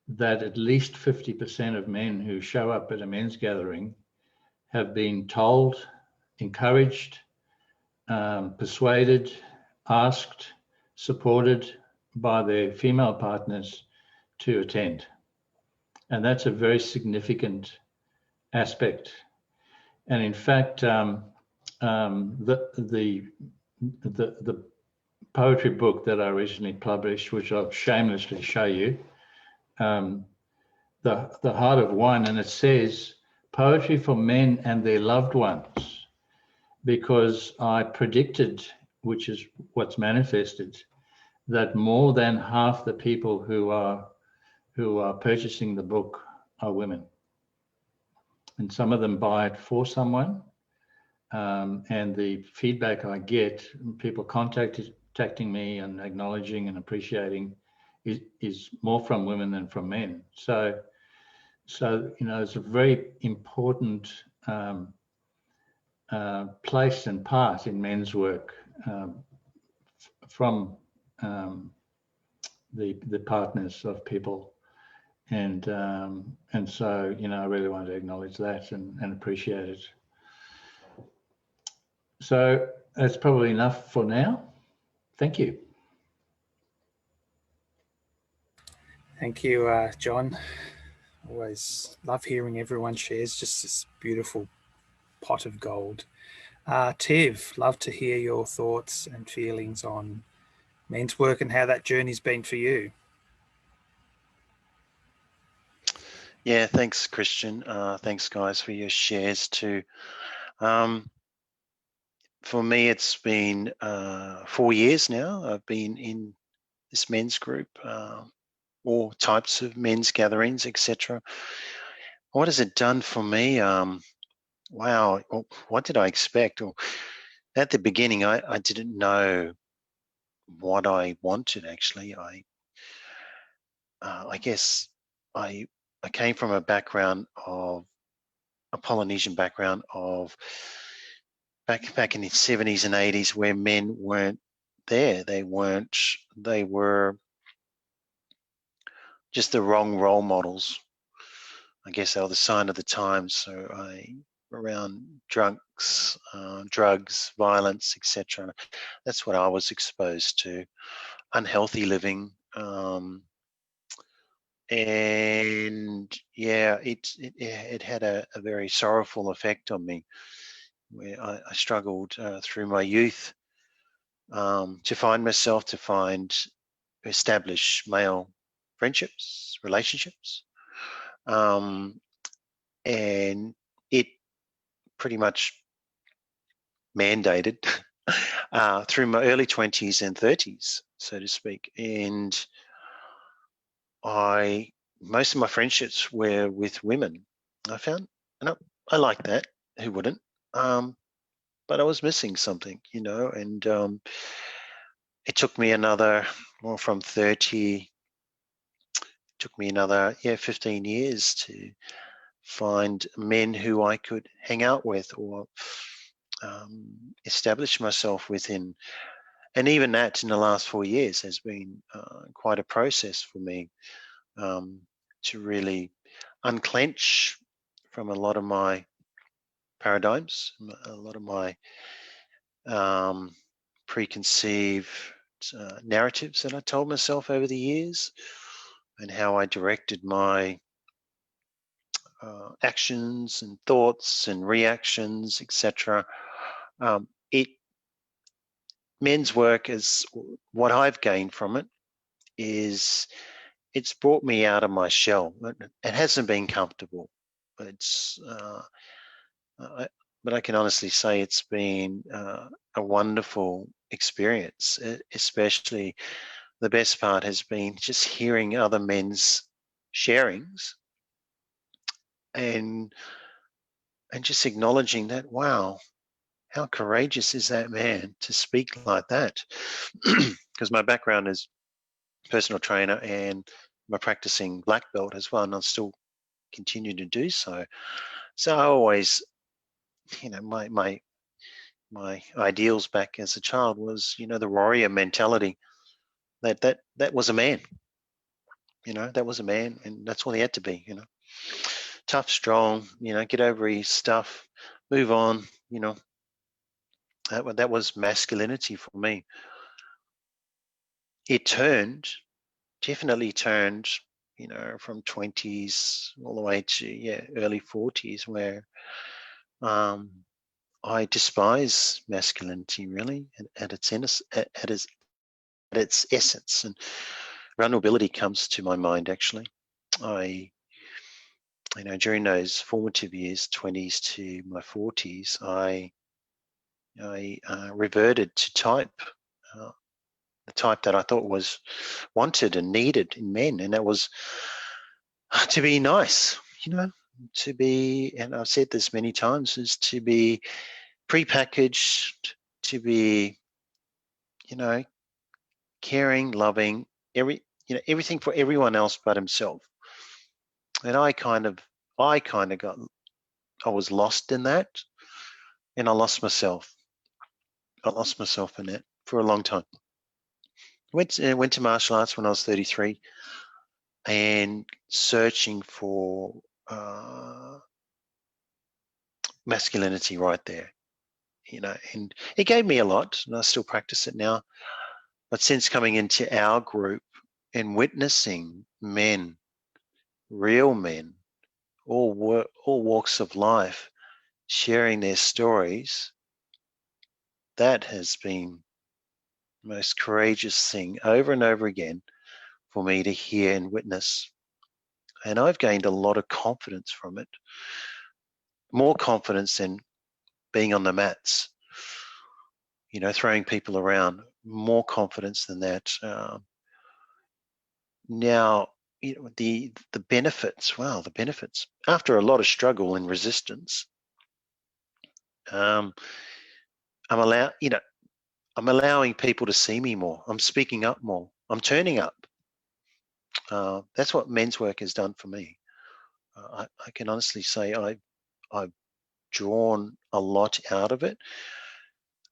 that at least 50% of men who show up at a men's gathering have been told, encouraged, persuaded, asked, supported by their female partners to attend. And that's a very significant aspect. And in fact, the poetry book that I originally published, which I'll shamelessly show you, the Heart of One, and it says, "Poetry for men and their loved ones," because I predicted, which is what's manifested, that more than half the people who are purchasing the book are women, and some of them buy it for someone. And the feedback I get, people contacting me and acknowledging and appreciating, is more from women than from men. So you know, it's a very important place and part in men's work from the partners of people, and so you know, I really want to acknowledge that and appreciate it. So that's probably enough for now. Thank you. Thank you, John. Always love hearing everyone shares just this beautiful pot of gold. Tiv, love to hear your thoughts and feelings on men's work and how that journey's been for you. Yeah, thanks, Christian. Thanks, guys, for your shares too. For me, it's been 4 years now. I've been in this men's group, all types of men's gatherings, etc. What has it done for me? Wow, what did I expect? At the beginning, I didn't know what I wanted. Actually, I guess I came from a Polynesian background of back in the 70s and 80s, where men weren't there. They were just the wrong role models. I guess they were the sign of the times. So around drunks, drugs, violence, etc. That's what I was exposed to. Unhealthy living. And yeah, it had a very sorrowful effect on me, where I struggled through my youth to find myself, to establish male friendships, relationships, and it pretty much mandated through my early 20s and 30s, so to speak. And most of my friendships were with women. I found, and I like that. Who wouldn't? But I was missing something, and it took me from 30, took me another 15 years to find men who I could hang out with or establish myself within. And even that, in the last 4 years, has been quite a process for me to really unclench from a lot of my paradigms, a lot of my preconceived narratives that I told myself over the years, and how I directed my actions and thoughts and reactions, etc. Men's work, is what I've gained from it, is it's brought me out of my shell. It hasn't been comfortable. It's but I can honestly say it's been a wonderful experience. Especially the best part has been just hearing other men's sharings and just acknowledging that, wow, how courageous is that man to speak like that? Because my background is personal trainer and my practicing black belt as well, and I still continue to do so. So I always, my ideals back as a child was, the warrior mentality. That was a man. That was a man, and that's what he had to be. Tough, strong. Get over his stuff, move on. That was masculinity for me. It definitely turned, from 20s all the way to early 40s, where I despise masculinity, really, at its essence. And vulnerability comes to my mind, actually. During those formative years, 20s to my 40s, I reverted to type, the type that I thought was wanted and needed in men, and that was to be nice, to be, and I've said this many times, is to be prepackaged, to be, caring, loving, everything for everyone else but himself. And I was lost in that, and I lost myself. I lost myself in that for a long time. Went to martial arts when I was 33, and searching for masculinity right there, and it gave me a lot, and I still practice it now. But since coming into our group and witnessing men, real men, all walks of life, sharing their stories, that has been the most courageous thing over and over again for me to hear and witness. And I've gained a lot of confidence from it, more confidence than being on the mats, throwing people around, more confidence than that. Now, the benefits, wow, the benefits. After a lot of struggle and resistance, I'm allowed, I'm allowing people to see me more. I'm speaking up more. I'm turning up. That's what men's work has done for me. I can honestly say I've drawn a lot out of it.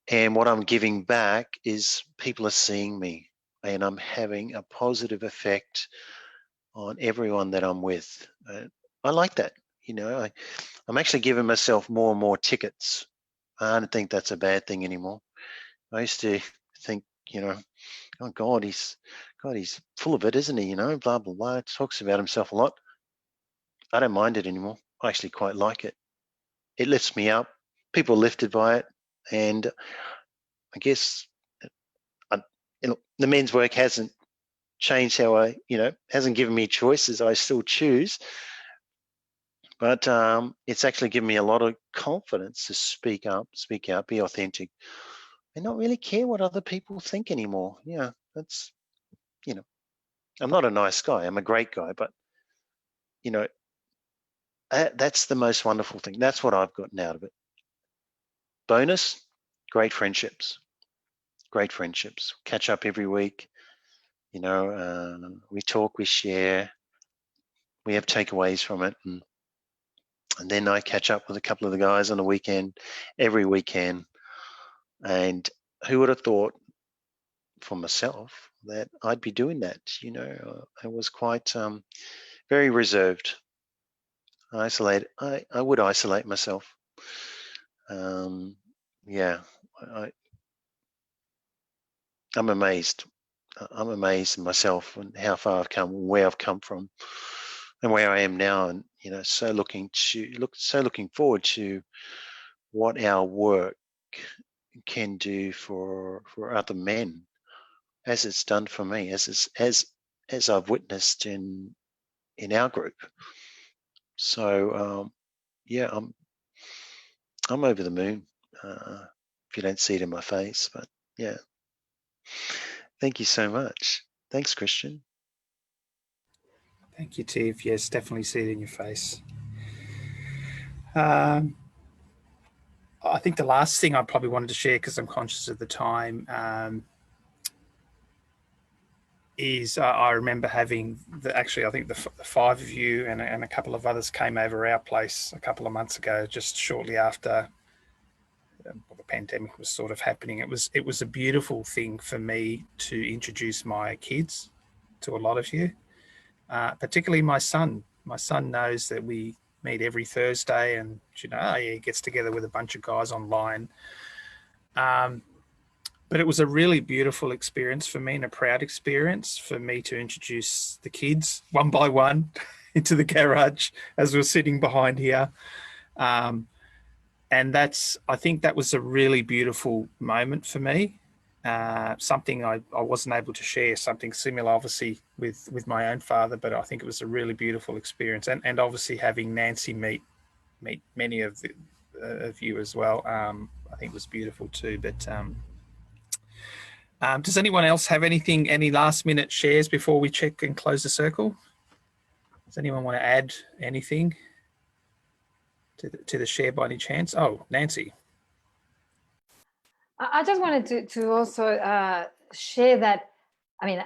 And what I'm giving back is people are seeing me, and I'm having a positive effect on everyone that I'm with. I like that. You know, I'm actually giving myself more and more tickets. I don't think that's a bad thing anymore. I used to think, you know, oh God, he's full of it, isn't he? You know, blah, blah, blah. Talks about himself a lot. I don't mind it anymore. I actually quite like it. It lifts me up. People are lifted by it. And I guess, you know, the men's work hasn't changed how I, you know, hasn't given me choices. I still choose. But it's actually given me a lot of confidence to speak up, speak out, be authentic, and not really care what other people think anymore. Yeah, that's, you know, I'm not a nice guy. I'm a great guy, but, you know, that's the most wonderful thing. That's what I've gotten out of it. Bonus, great friendships. Great friendships. Catch up every week. You know, we talk, we share, we have takeaways from it. And then I catch up with a couple of the guys on the weekend, every weekend. And who would have thought for myself that I'd be doing that? You know, I was quite very reserved. Isolated. I would isolate myself. Yeah, I'm amazed. I'm amazed in myself and how far I've come, where I've come from, and where I am now. And, you know, so looking forward to what our work can do for other men, as it's done for me, as I've witnessed in our group. So yeah, I'm over the moon. If you don't see it in my face, but yeah. Thank you so much. Thanks, Christian. Thank you, Tiv. Yes, definitely see it in your face. I think the last thing I probably wanted to share, because I'm conscious of the time, is I remember having I think the five of you and a couple of others came over our place a couple of months ago, just shortly after the pandemic was sort of happening. It was a beautiful thing for me to introduce my kids to a lot of you, particularly my son. My son knows that we meet every Thursday, and, you know, he gets together with a bunch of guys online. But it was a really beautiful experience for me, and a proud experience for me to introduce the kids one by one into the garage as we're sitting behind here. And I think that was a really beautiful moment for me. Something I wasn't able to share, something similar, obviously, with my own father, but I think it was a really beautiful experience. And obviously having Nancy meet many of you as well, I think was beautiful too. But does anyone else have any last minute shares before we check and close the circle? Does anyone want to add anything to the share by any chance? Oh, Nancy. I just wanted to also share that, I mean,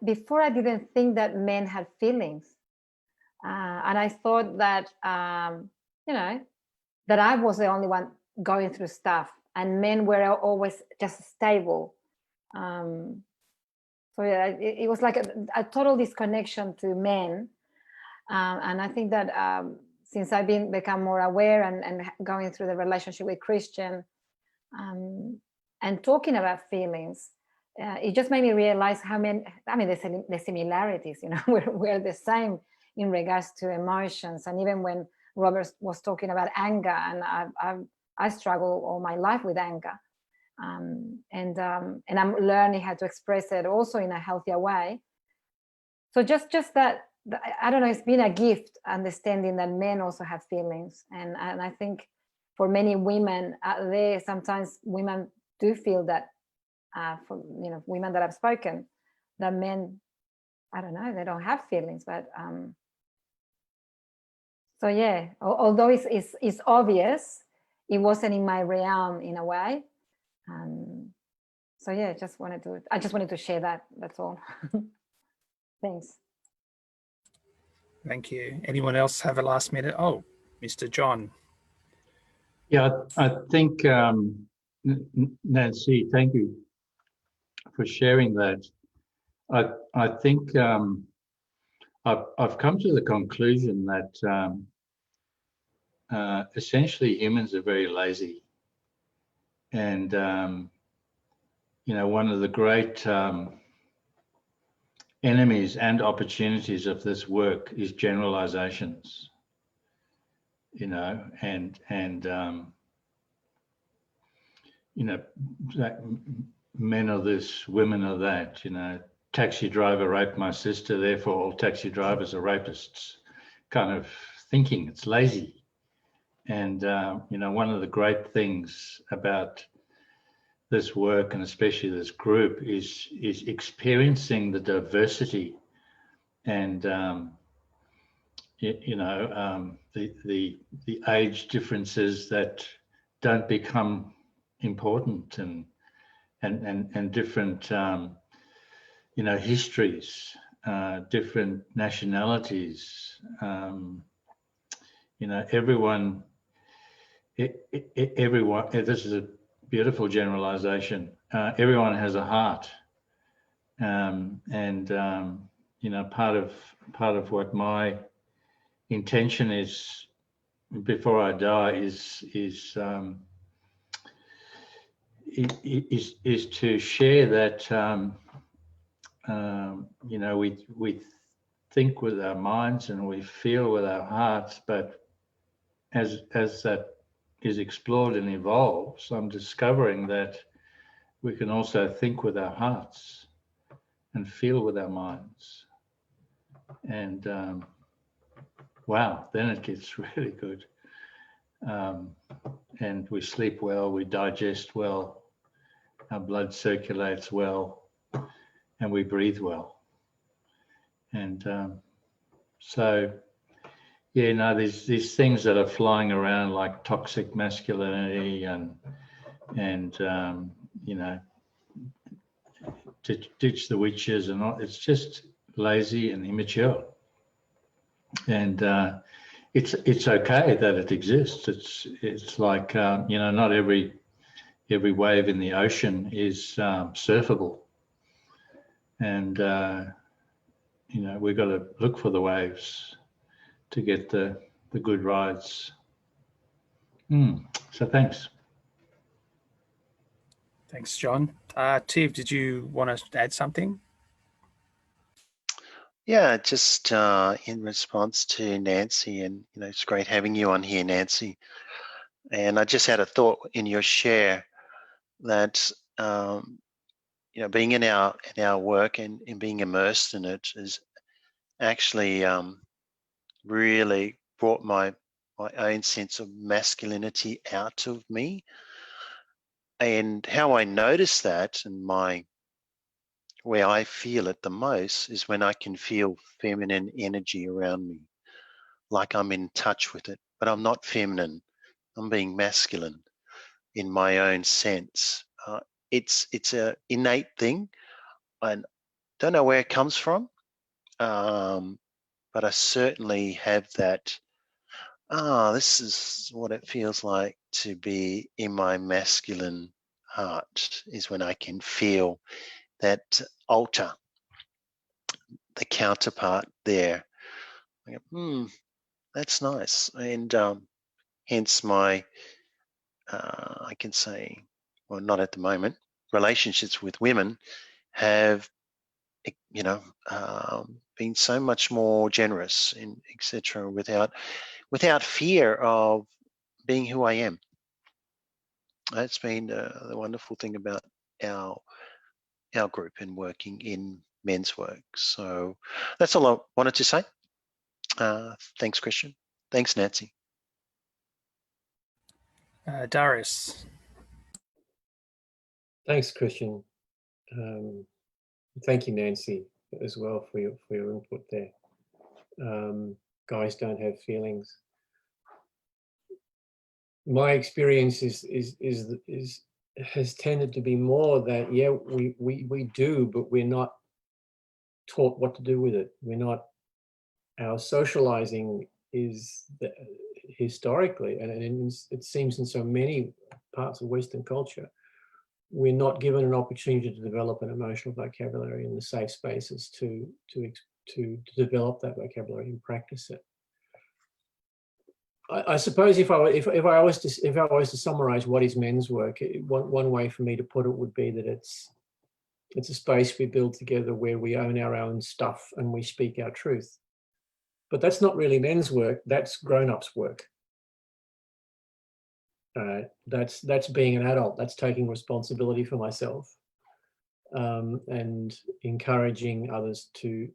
before I didn't think that men had feelings. And I thought that, you know, that I was the only one going through stuff, and men were always just stable. So yeah, it was like a total disconnection to men. And I think that since I've become more aware and going through the relationship with Christian, and talking about feelings, it just made me realize how many, I mean, the similarities, you know, we're the same in regards to emotions. And even when Robert was talking about anger, and I struggle all my life with anger, and I'm learning how to express it also in a healthier way. So just that, I don't know, it's been a gift understanding that men also have feelings, and I think for many women out there, sometimes women do feel that, for, you know, women that have spoken, that men, I don't know, they don't have feelings, but so yeah, although it's obvious, it wasn't in my realm in a way. So yeah, I just wanted to share that. That's all. Thanks. Thank you. Anyone else have a last minute? Oh, Mr. John. Yeah, I think, Nancy, thank you for sharing that. I think I've come to the conclusion that essentially humans are very lazy. And, you know, one of the great enemies and opportunities of this work is generalizations, you know, and you know, that men are this, women are that, you know, taxi driver raped my sister, therefore all taxi drivers are rapists, kind of thinking. It's lazy. And, you know, one of the great things about this work, and especially this group, is experiencing the diversity and you know, the age differences that don't become important, and different you know, histories, different nationalities, you know, everyone, this is a beautiful generalization. Everyone has a heart, and you know, part of what my intention is before I die is to share that you know, we think with our minds and we feel with our hearts, but as that is explored and evolves, I'm discovering that we can also think with our hearts and feel with our minds. And wow, then it gets really good. And we sleep well, we digest well, our blood circulates well, and we breathe well. And so, yeah, no, there's these things that are flying around like toxic masculinity and you know, ditch the witches and all. It's just lazy and immature. And it's okay that it exists. It's like you know, not every wave in the ocean is surfable, and you know, we've got to look for the waves to get the good rides. So thanks. Thanks, John. Tiv, did you want to add something? Yeah, just in response to Nancy, and you know, it's great having you on here, Nancy. And I just had a thought in your share that you know, being in our work and being immersed in it is actually really brought my own sense of masculinity out of me. And how I notice that, and where I feel it the most, is when I can feel feminine energy around me, like I'm in touch with it, but I'm not feminine. I'm being masculine in my own sense. It's a innate thing. I don't know where it comes from, but I certainly have that. This is what it feels like to be in my masculine heart, is when I can feel that altar, the counterpart there. I go, that's nice. And hence my, I can say, well, not at the moment, relationships with women have, you know, been so much more generous and etc. without fear of being who I am. That's been the wonderful thing about our group and working in men's work. So that's all I wanted to say. Thanks, Christian. Thanks, Nancy. Darius. Thanks, Christian. Thank you, Nancy, as well for your input there. Guys don't have feelings. my experience has tended to be more that, yeah, we do, but we're not taught what to do with it. Our socializing is historically, and it seems in so many parts of Western culture, we're not given an opportunity to develop an emotional vocabulary in the safe spaces to develop that vocabulary and practice it. I suppose if I was to summarize what is men's work, one way for me to put it would be that it's a space we build together where we own our own stuff and we speak our truth. But that's not really men's work, that's grown-ups' work. That's being an adult, that's taking responsibility for myself, and encouraging others to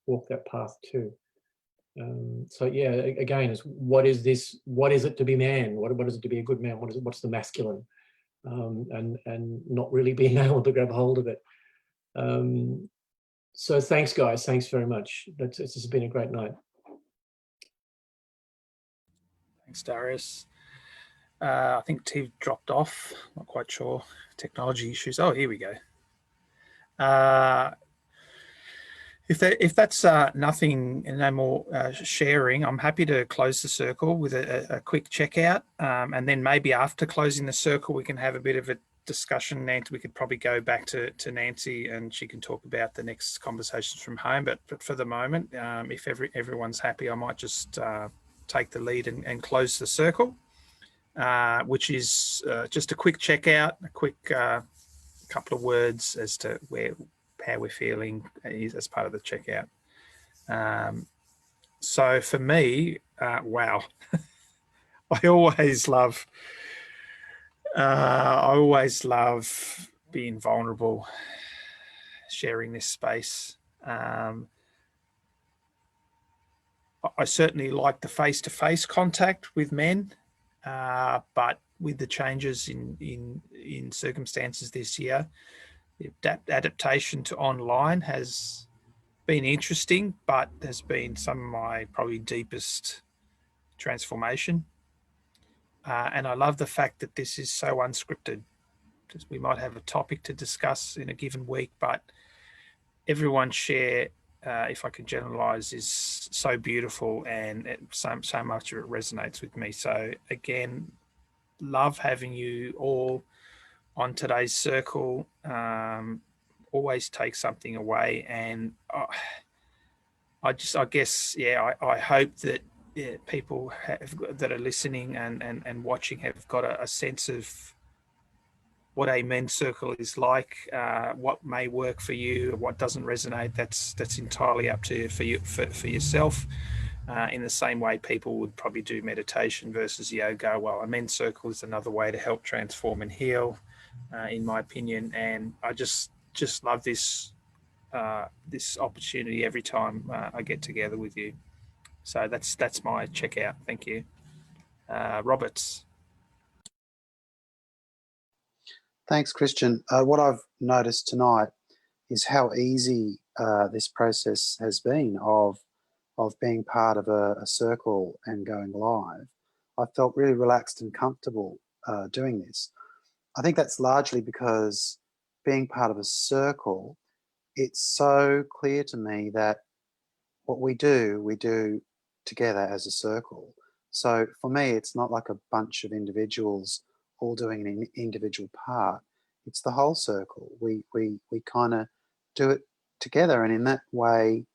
walk that path too. So yeah, again, is what is it to be man? What is it to be a good man? What's the masculine? And not really being able to grab hold of it. So thanks, guys. Thanks very much. This has been a great night. Thanks, Darius. I think Tiv dropped off. Not quite sure. Technology issues. Oh, here we go. If that's nothing and no more sharing, I'm happy to close the circle with a quick checkout, and then maybe after closing the circle, we can have a bit of a discussion. Nancy, we could probably go back to Nancy, and she can talk about the next conversations from home. But for the moment, if everyone's happy, I might just take the lead and close the circle, which is just a quick checkout, a quick couple of words as to how we're feeling as part of the checkout. So for me, wow, I always love being vulnerable, sharing this space. I certainly like the face-to-face contact with men, but with the changes in circumstances this year, the adaptation to online has been interesting, but has been some of my probably deepest transformation. And I love the fact that this is so unscripted. We might have a topic to discuss in a given week, but everyone's share, if I can generalize, is so beautiful, and so much of it resonates with me. So again, love having you all on today's circle. Always take something away, and I guess, yeah, I hope that people that are listening and watching have got a sense of what a men's circle is like, what may work for you, what doesn't resonate. That's entirely up to you for yourself. In the same way people would probably do meditation versus yoga. Well, a men's circle is another way to help transform and heal, in my opinion. And I just love this opportunity every time I get together with you. So that's my checkout. Thank you. Roberts. Thanks, Christian. What I've noticed tonight is how easy this process has been of being part of a circle and going live. I felt really relaxed and comfortable doing this. I think that's largely because being part of a circle, it's so clear to me that what we do together as a circle. So for me, it's not like a bunch of individuals all doing an individual part. It's the whole circle. We kind of do it together, and in that way,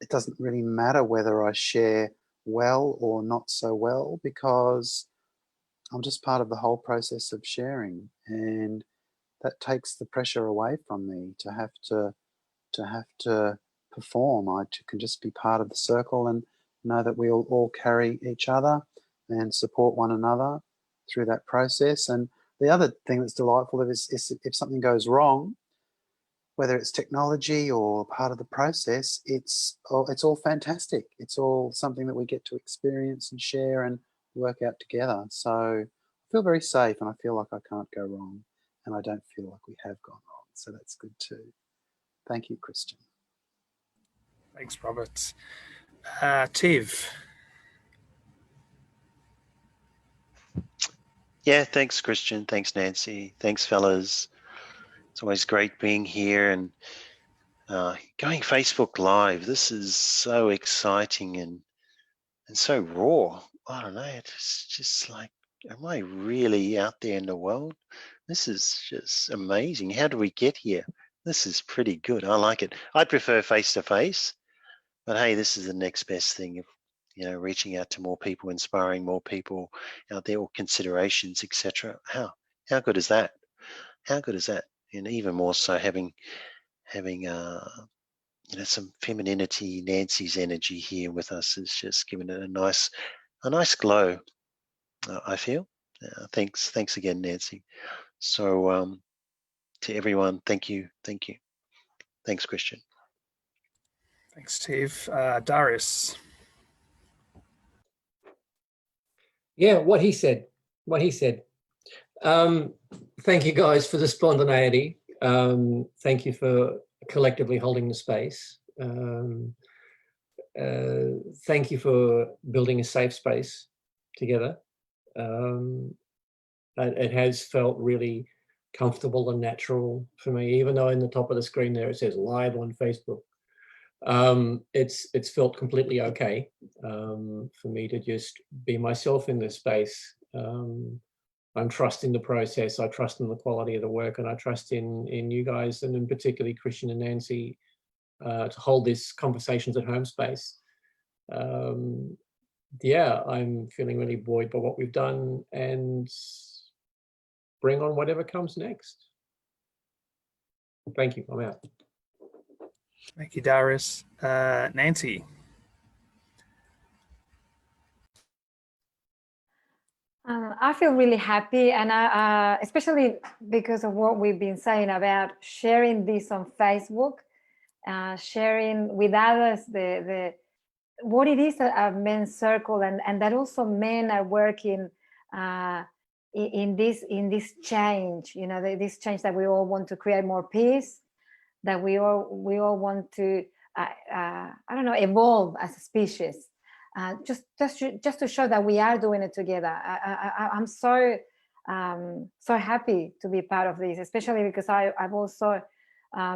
it doesn't really matter whether I share well or not so well, because I'm just part of the whole process of sharing, and that takes the pressure away from me to have to perform. I can just be part of the circle and know that we all carry each other and support one another through that process. And the other thing that's delightful is if something goes wrong, whether it's technology or part of the process, it's all fantastic. It's all something that we get to experience and share and work out together. So I feel very safe, and I feel like I can't go wrong, and I don't feel like we have gone wrong. So that's good too. Thank you, Christian. Thanks, Robert. Tiv. Yeah, thanks, Christian. Thanks, Nancy. Thanks, fellas. It's always great being here and going Facebook Live. This is so exciting and so raw. I don't know. It's just like, am I really out there in the world? This is just amazing. How do we get here? This is pretty good. I like it. I'd prefer face-to-face, but hey, this is the next best thing. Reaching out to more people, inspiring more people out there, or considerations, etc. How good is that? How good is that? And even more so, having some femininity, Nancy's energy here with us is just giving it a nice glow. I feel. Thanks again, Nancy. So to everyone, thank you. Thanks, Christian. Thanks, Steve. Darius. Yeah, what he said. Thank you guys for the spontaneity. Thank you for collectively holding the space. Thank you for building a safe space together. It has felt really comfortable and natural for me, even though in the top of the screen there it says live on Facebook. It's felt completely okay for me to just be myself in this space. I'm trusting the process, I trust in the quality of the work, and I trust in you guys, and in particularly Christian and Nancy, to hold this conversations at home space. Yeah, I'm feeling really buoyed by what we've done, and bring on whatever comes next. Thank you, I'm out. Thank you, Darius. Nancy. I feel really happy, and especially because of what we've been saying about sharing this on Facebook, sharing with others what it is a men's circle, and that also men are working in this change. This change that we all want to create more peace, that we all want to I don't know, evolve as a species. Just to show that we are doing it together. I'm so happy to be part of this, especially because I've also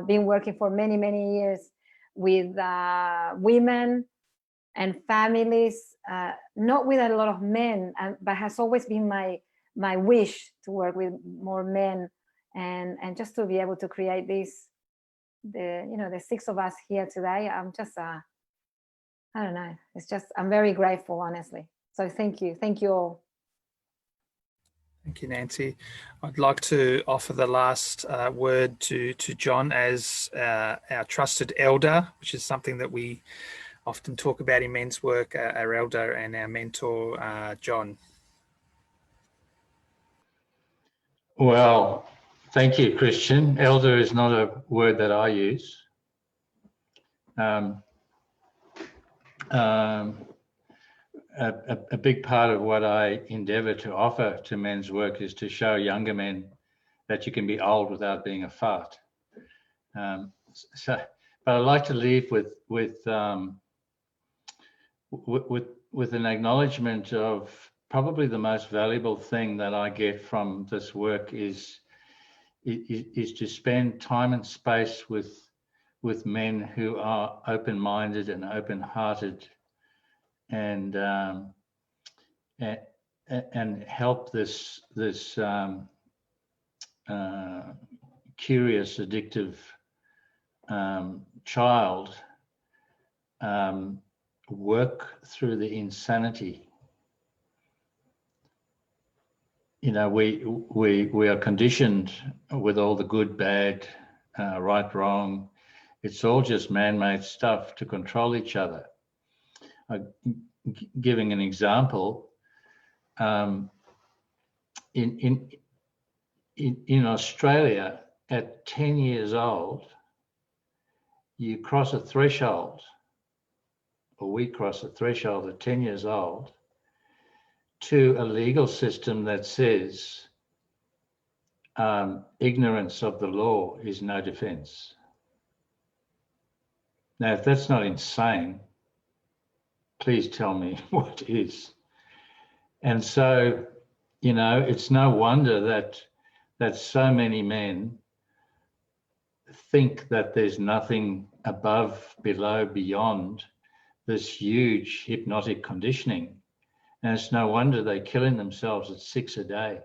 been working for many years with women and families, not with a lot of men, but has always been my wish to work with more men, and just to be able to create this, the six of us here today. I'm just I don't know. It's just, I'm very grateful, honestly. So thank you all. Thank you, Nancy. I'd like to offer the last word to John as our trusted elder, which is something that we often talk about in men's work, our elder and our mentor, John. Well, thank you, Christian. Elder is not a word that I use. A big part of what I endeavour to offer to men's work is to show younger men that you can be old without being a fart. But I'd like to leave with an acknowledgement of probably the most valuable thing that I get from this work is to spend time and space with men who are open-minded and open-hearted, and help this curious, addictive child work through the insanity. We are conditioned with all the good, bad, right, wrong. It's all just man-made stuff to control each other. Giving an example, in Australia, at 10 years old, you cross a threshold, or we cross a threshold at 10 years old, to a legal system that says ignorance of the law is no defense. Now, if that's not insane, please tell me what is. And so you know, it's no wonder that so many men think that there's nothing above, below, beyond this huge hypnotic conditioning. And it's no wonder they're killing themselves at 6 a day.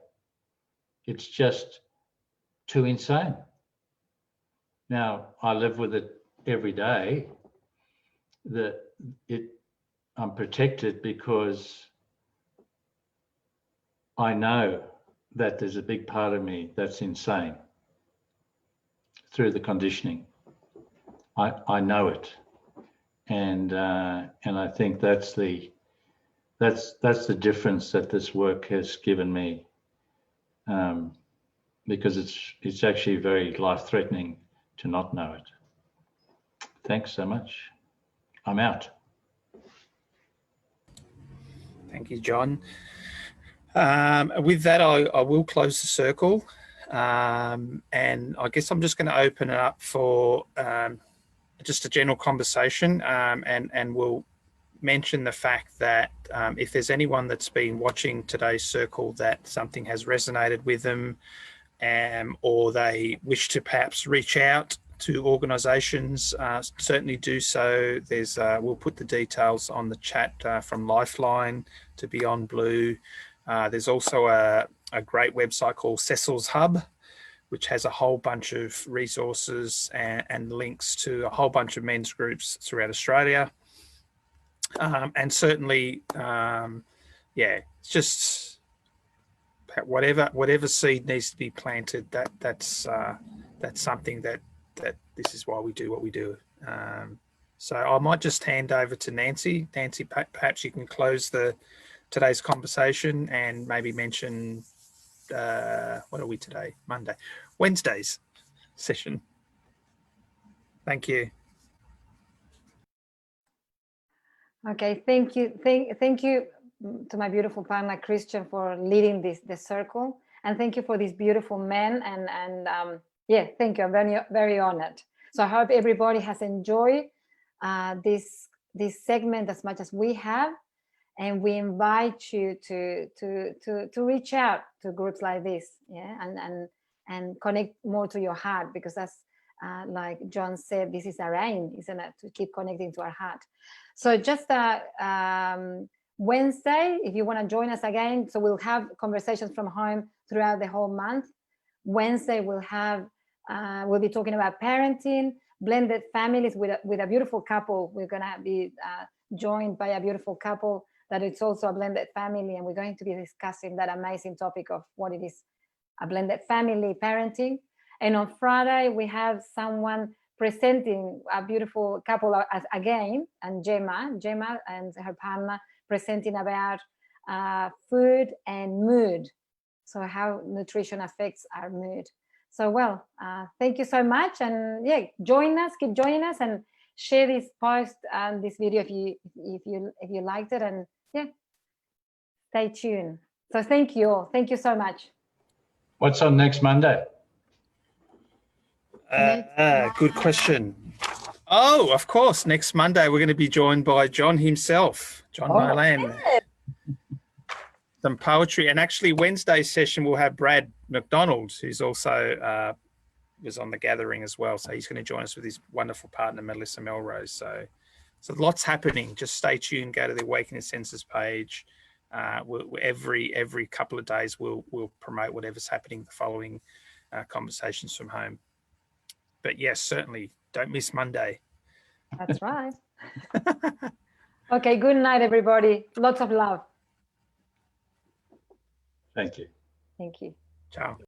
It's just too insane. Now, I live with it every day. I'm protected because I know that there's a big part of me that's insane through the conditioning. I know it, and I think that's the difference that this work has given me, because it's actually very life-threatening to not know it. Thanks so much. I'm out. Thank you, John. With that, I will close the circle, and I guess I'm just going to open it up for just a general conversation, and we'll mention the fact that if there's anyone that's been watching today's circle that something has resonated with them, or they wish to perhaps reach out to organisations, certainly do so. There's we'll put the details on the chat from Lifeline to Beyond Blue. There's also a great website called Cecil's Hub, which has a whole bunch of resources and links to a whole bunch of men's groups throughout Australia. And certainly, yeah, it's just whatever seed needs to be planted. That's something that this is why we do what we do. So I might just hand over to Nancy. Nancy, perhaps you can close today's conversation and maybe mention what are we today? Monday, Wednesday's session. Thank you. Okay, thank you. Thank you to my beautiful partner Christian for leading the circle, and thank you for these beautiful men. And yeah, thank you. I'm very, very honored. So I hope everybody has enjoyed this segment as much as we have, and we invite you to reach out to groups like this, yeah, and connect more to your heart, because that's like John said, this is our aim, isn't it, to keep connecting to our heart. So just Wednesday, if you want to join us again, so we'll have conversations from home throughout the whole month. Wednesday we'll be talking about parenting, blended families with a beautiful couple. We're gonna be joined by a beautiful couple that it's also a blended family, and we're going to be discussing that amazing topic of what it is, a blended family parenting. And on Friday we have someone presenting, a beautiful couple again, and Gemma and her partner presenting about food and mood, so how nutrition affects our mood. So well, thank you so much, and yeah, keep joining us, and share this post and this video if you liked it, and yeah, stay tuned. So thank you all. Thank you so much. What's on next Monday? Good question. Oh, of course, next Monday we're going to be joined by John himself, John Molan. Some poetry, and actually Wednesday's session we'll have Brad McDonald, who's also was on the gathering as well. So he's going to join us with his wonderful partner Melissa Melrose. So lots happening. Just stay tuned. Go to the Awakening Senses page. Every couple of days we'll promote whatever's happening the following conversations from home. But yes, certainly don't miss Monday. That's right. Okay, good night, everybody. Lots of love. Thank you. Thank you. Ciao.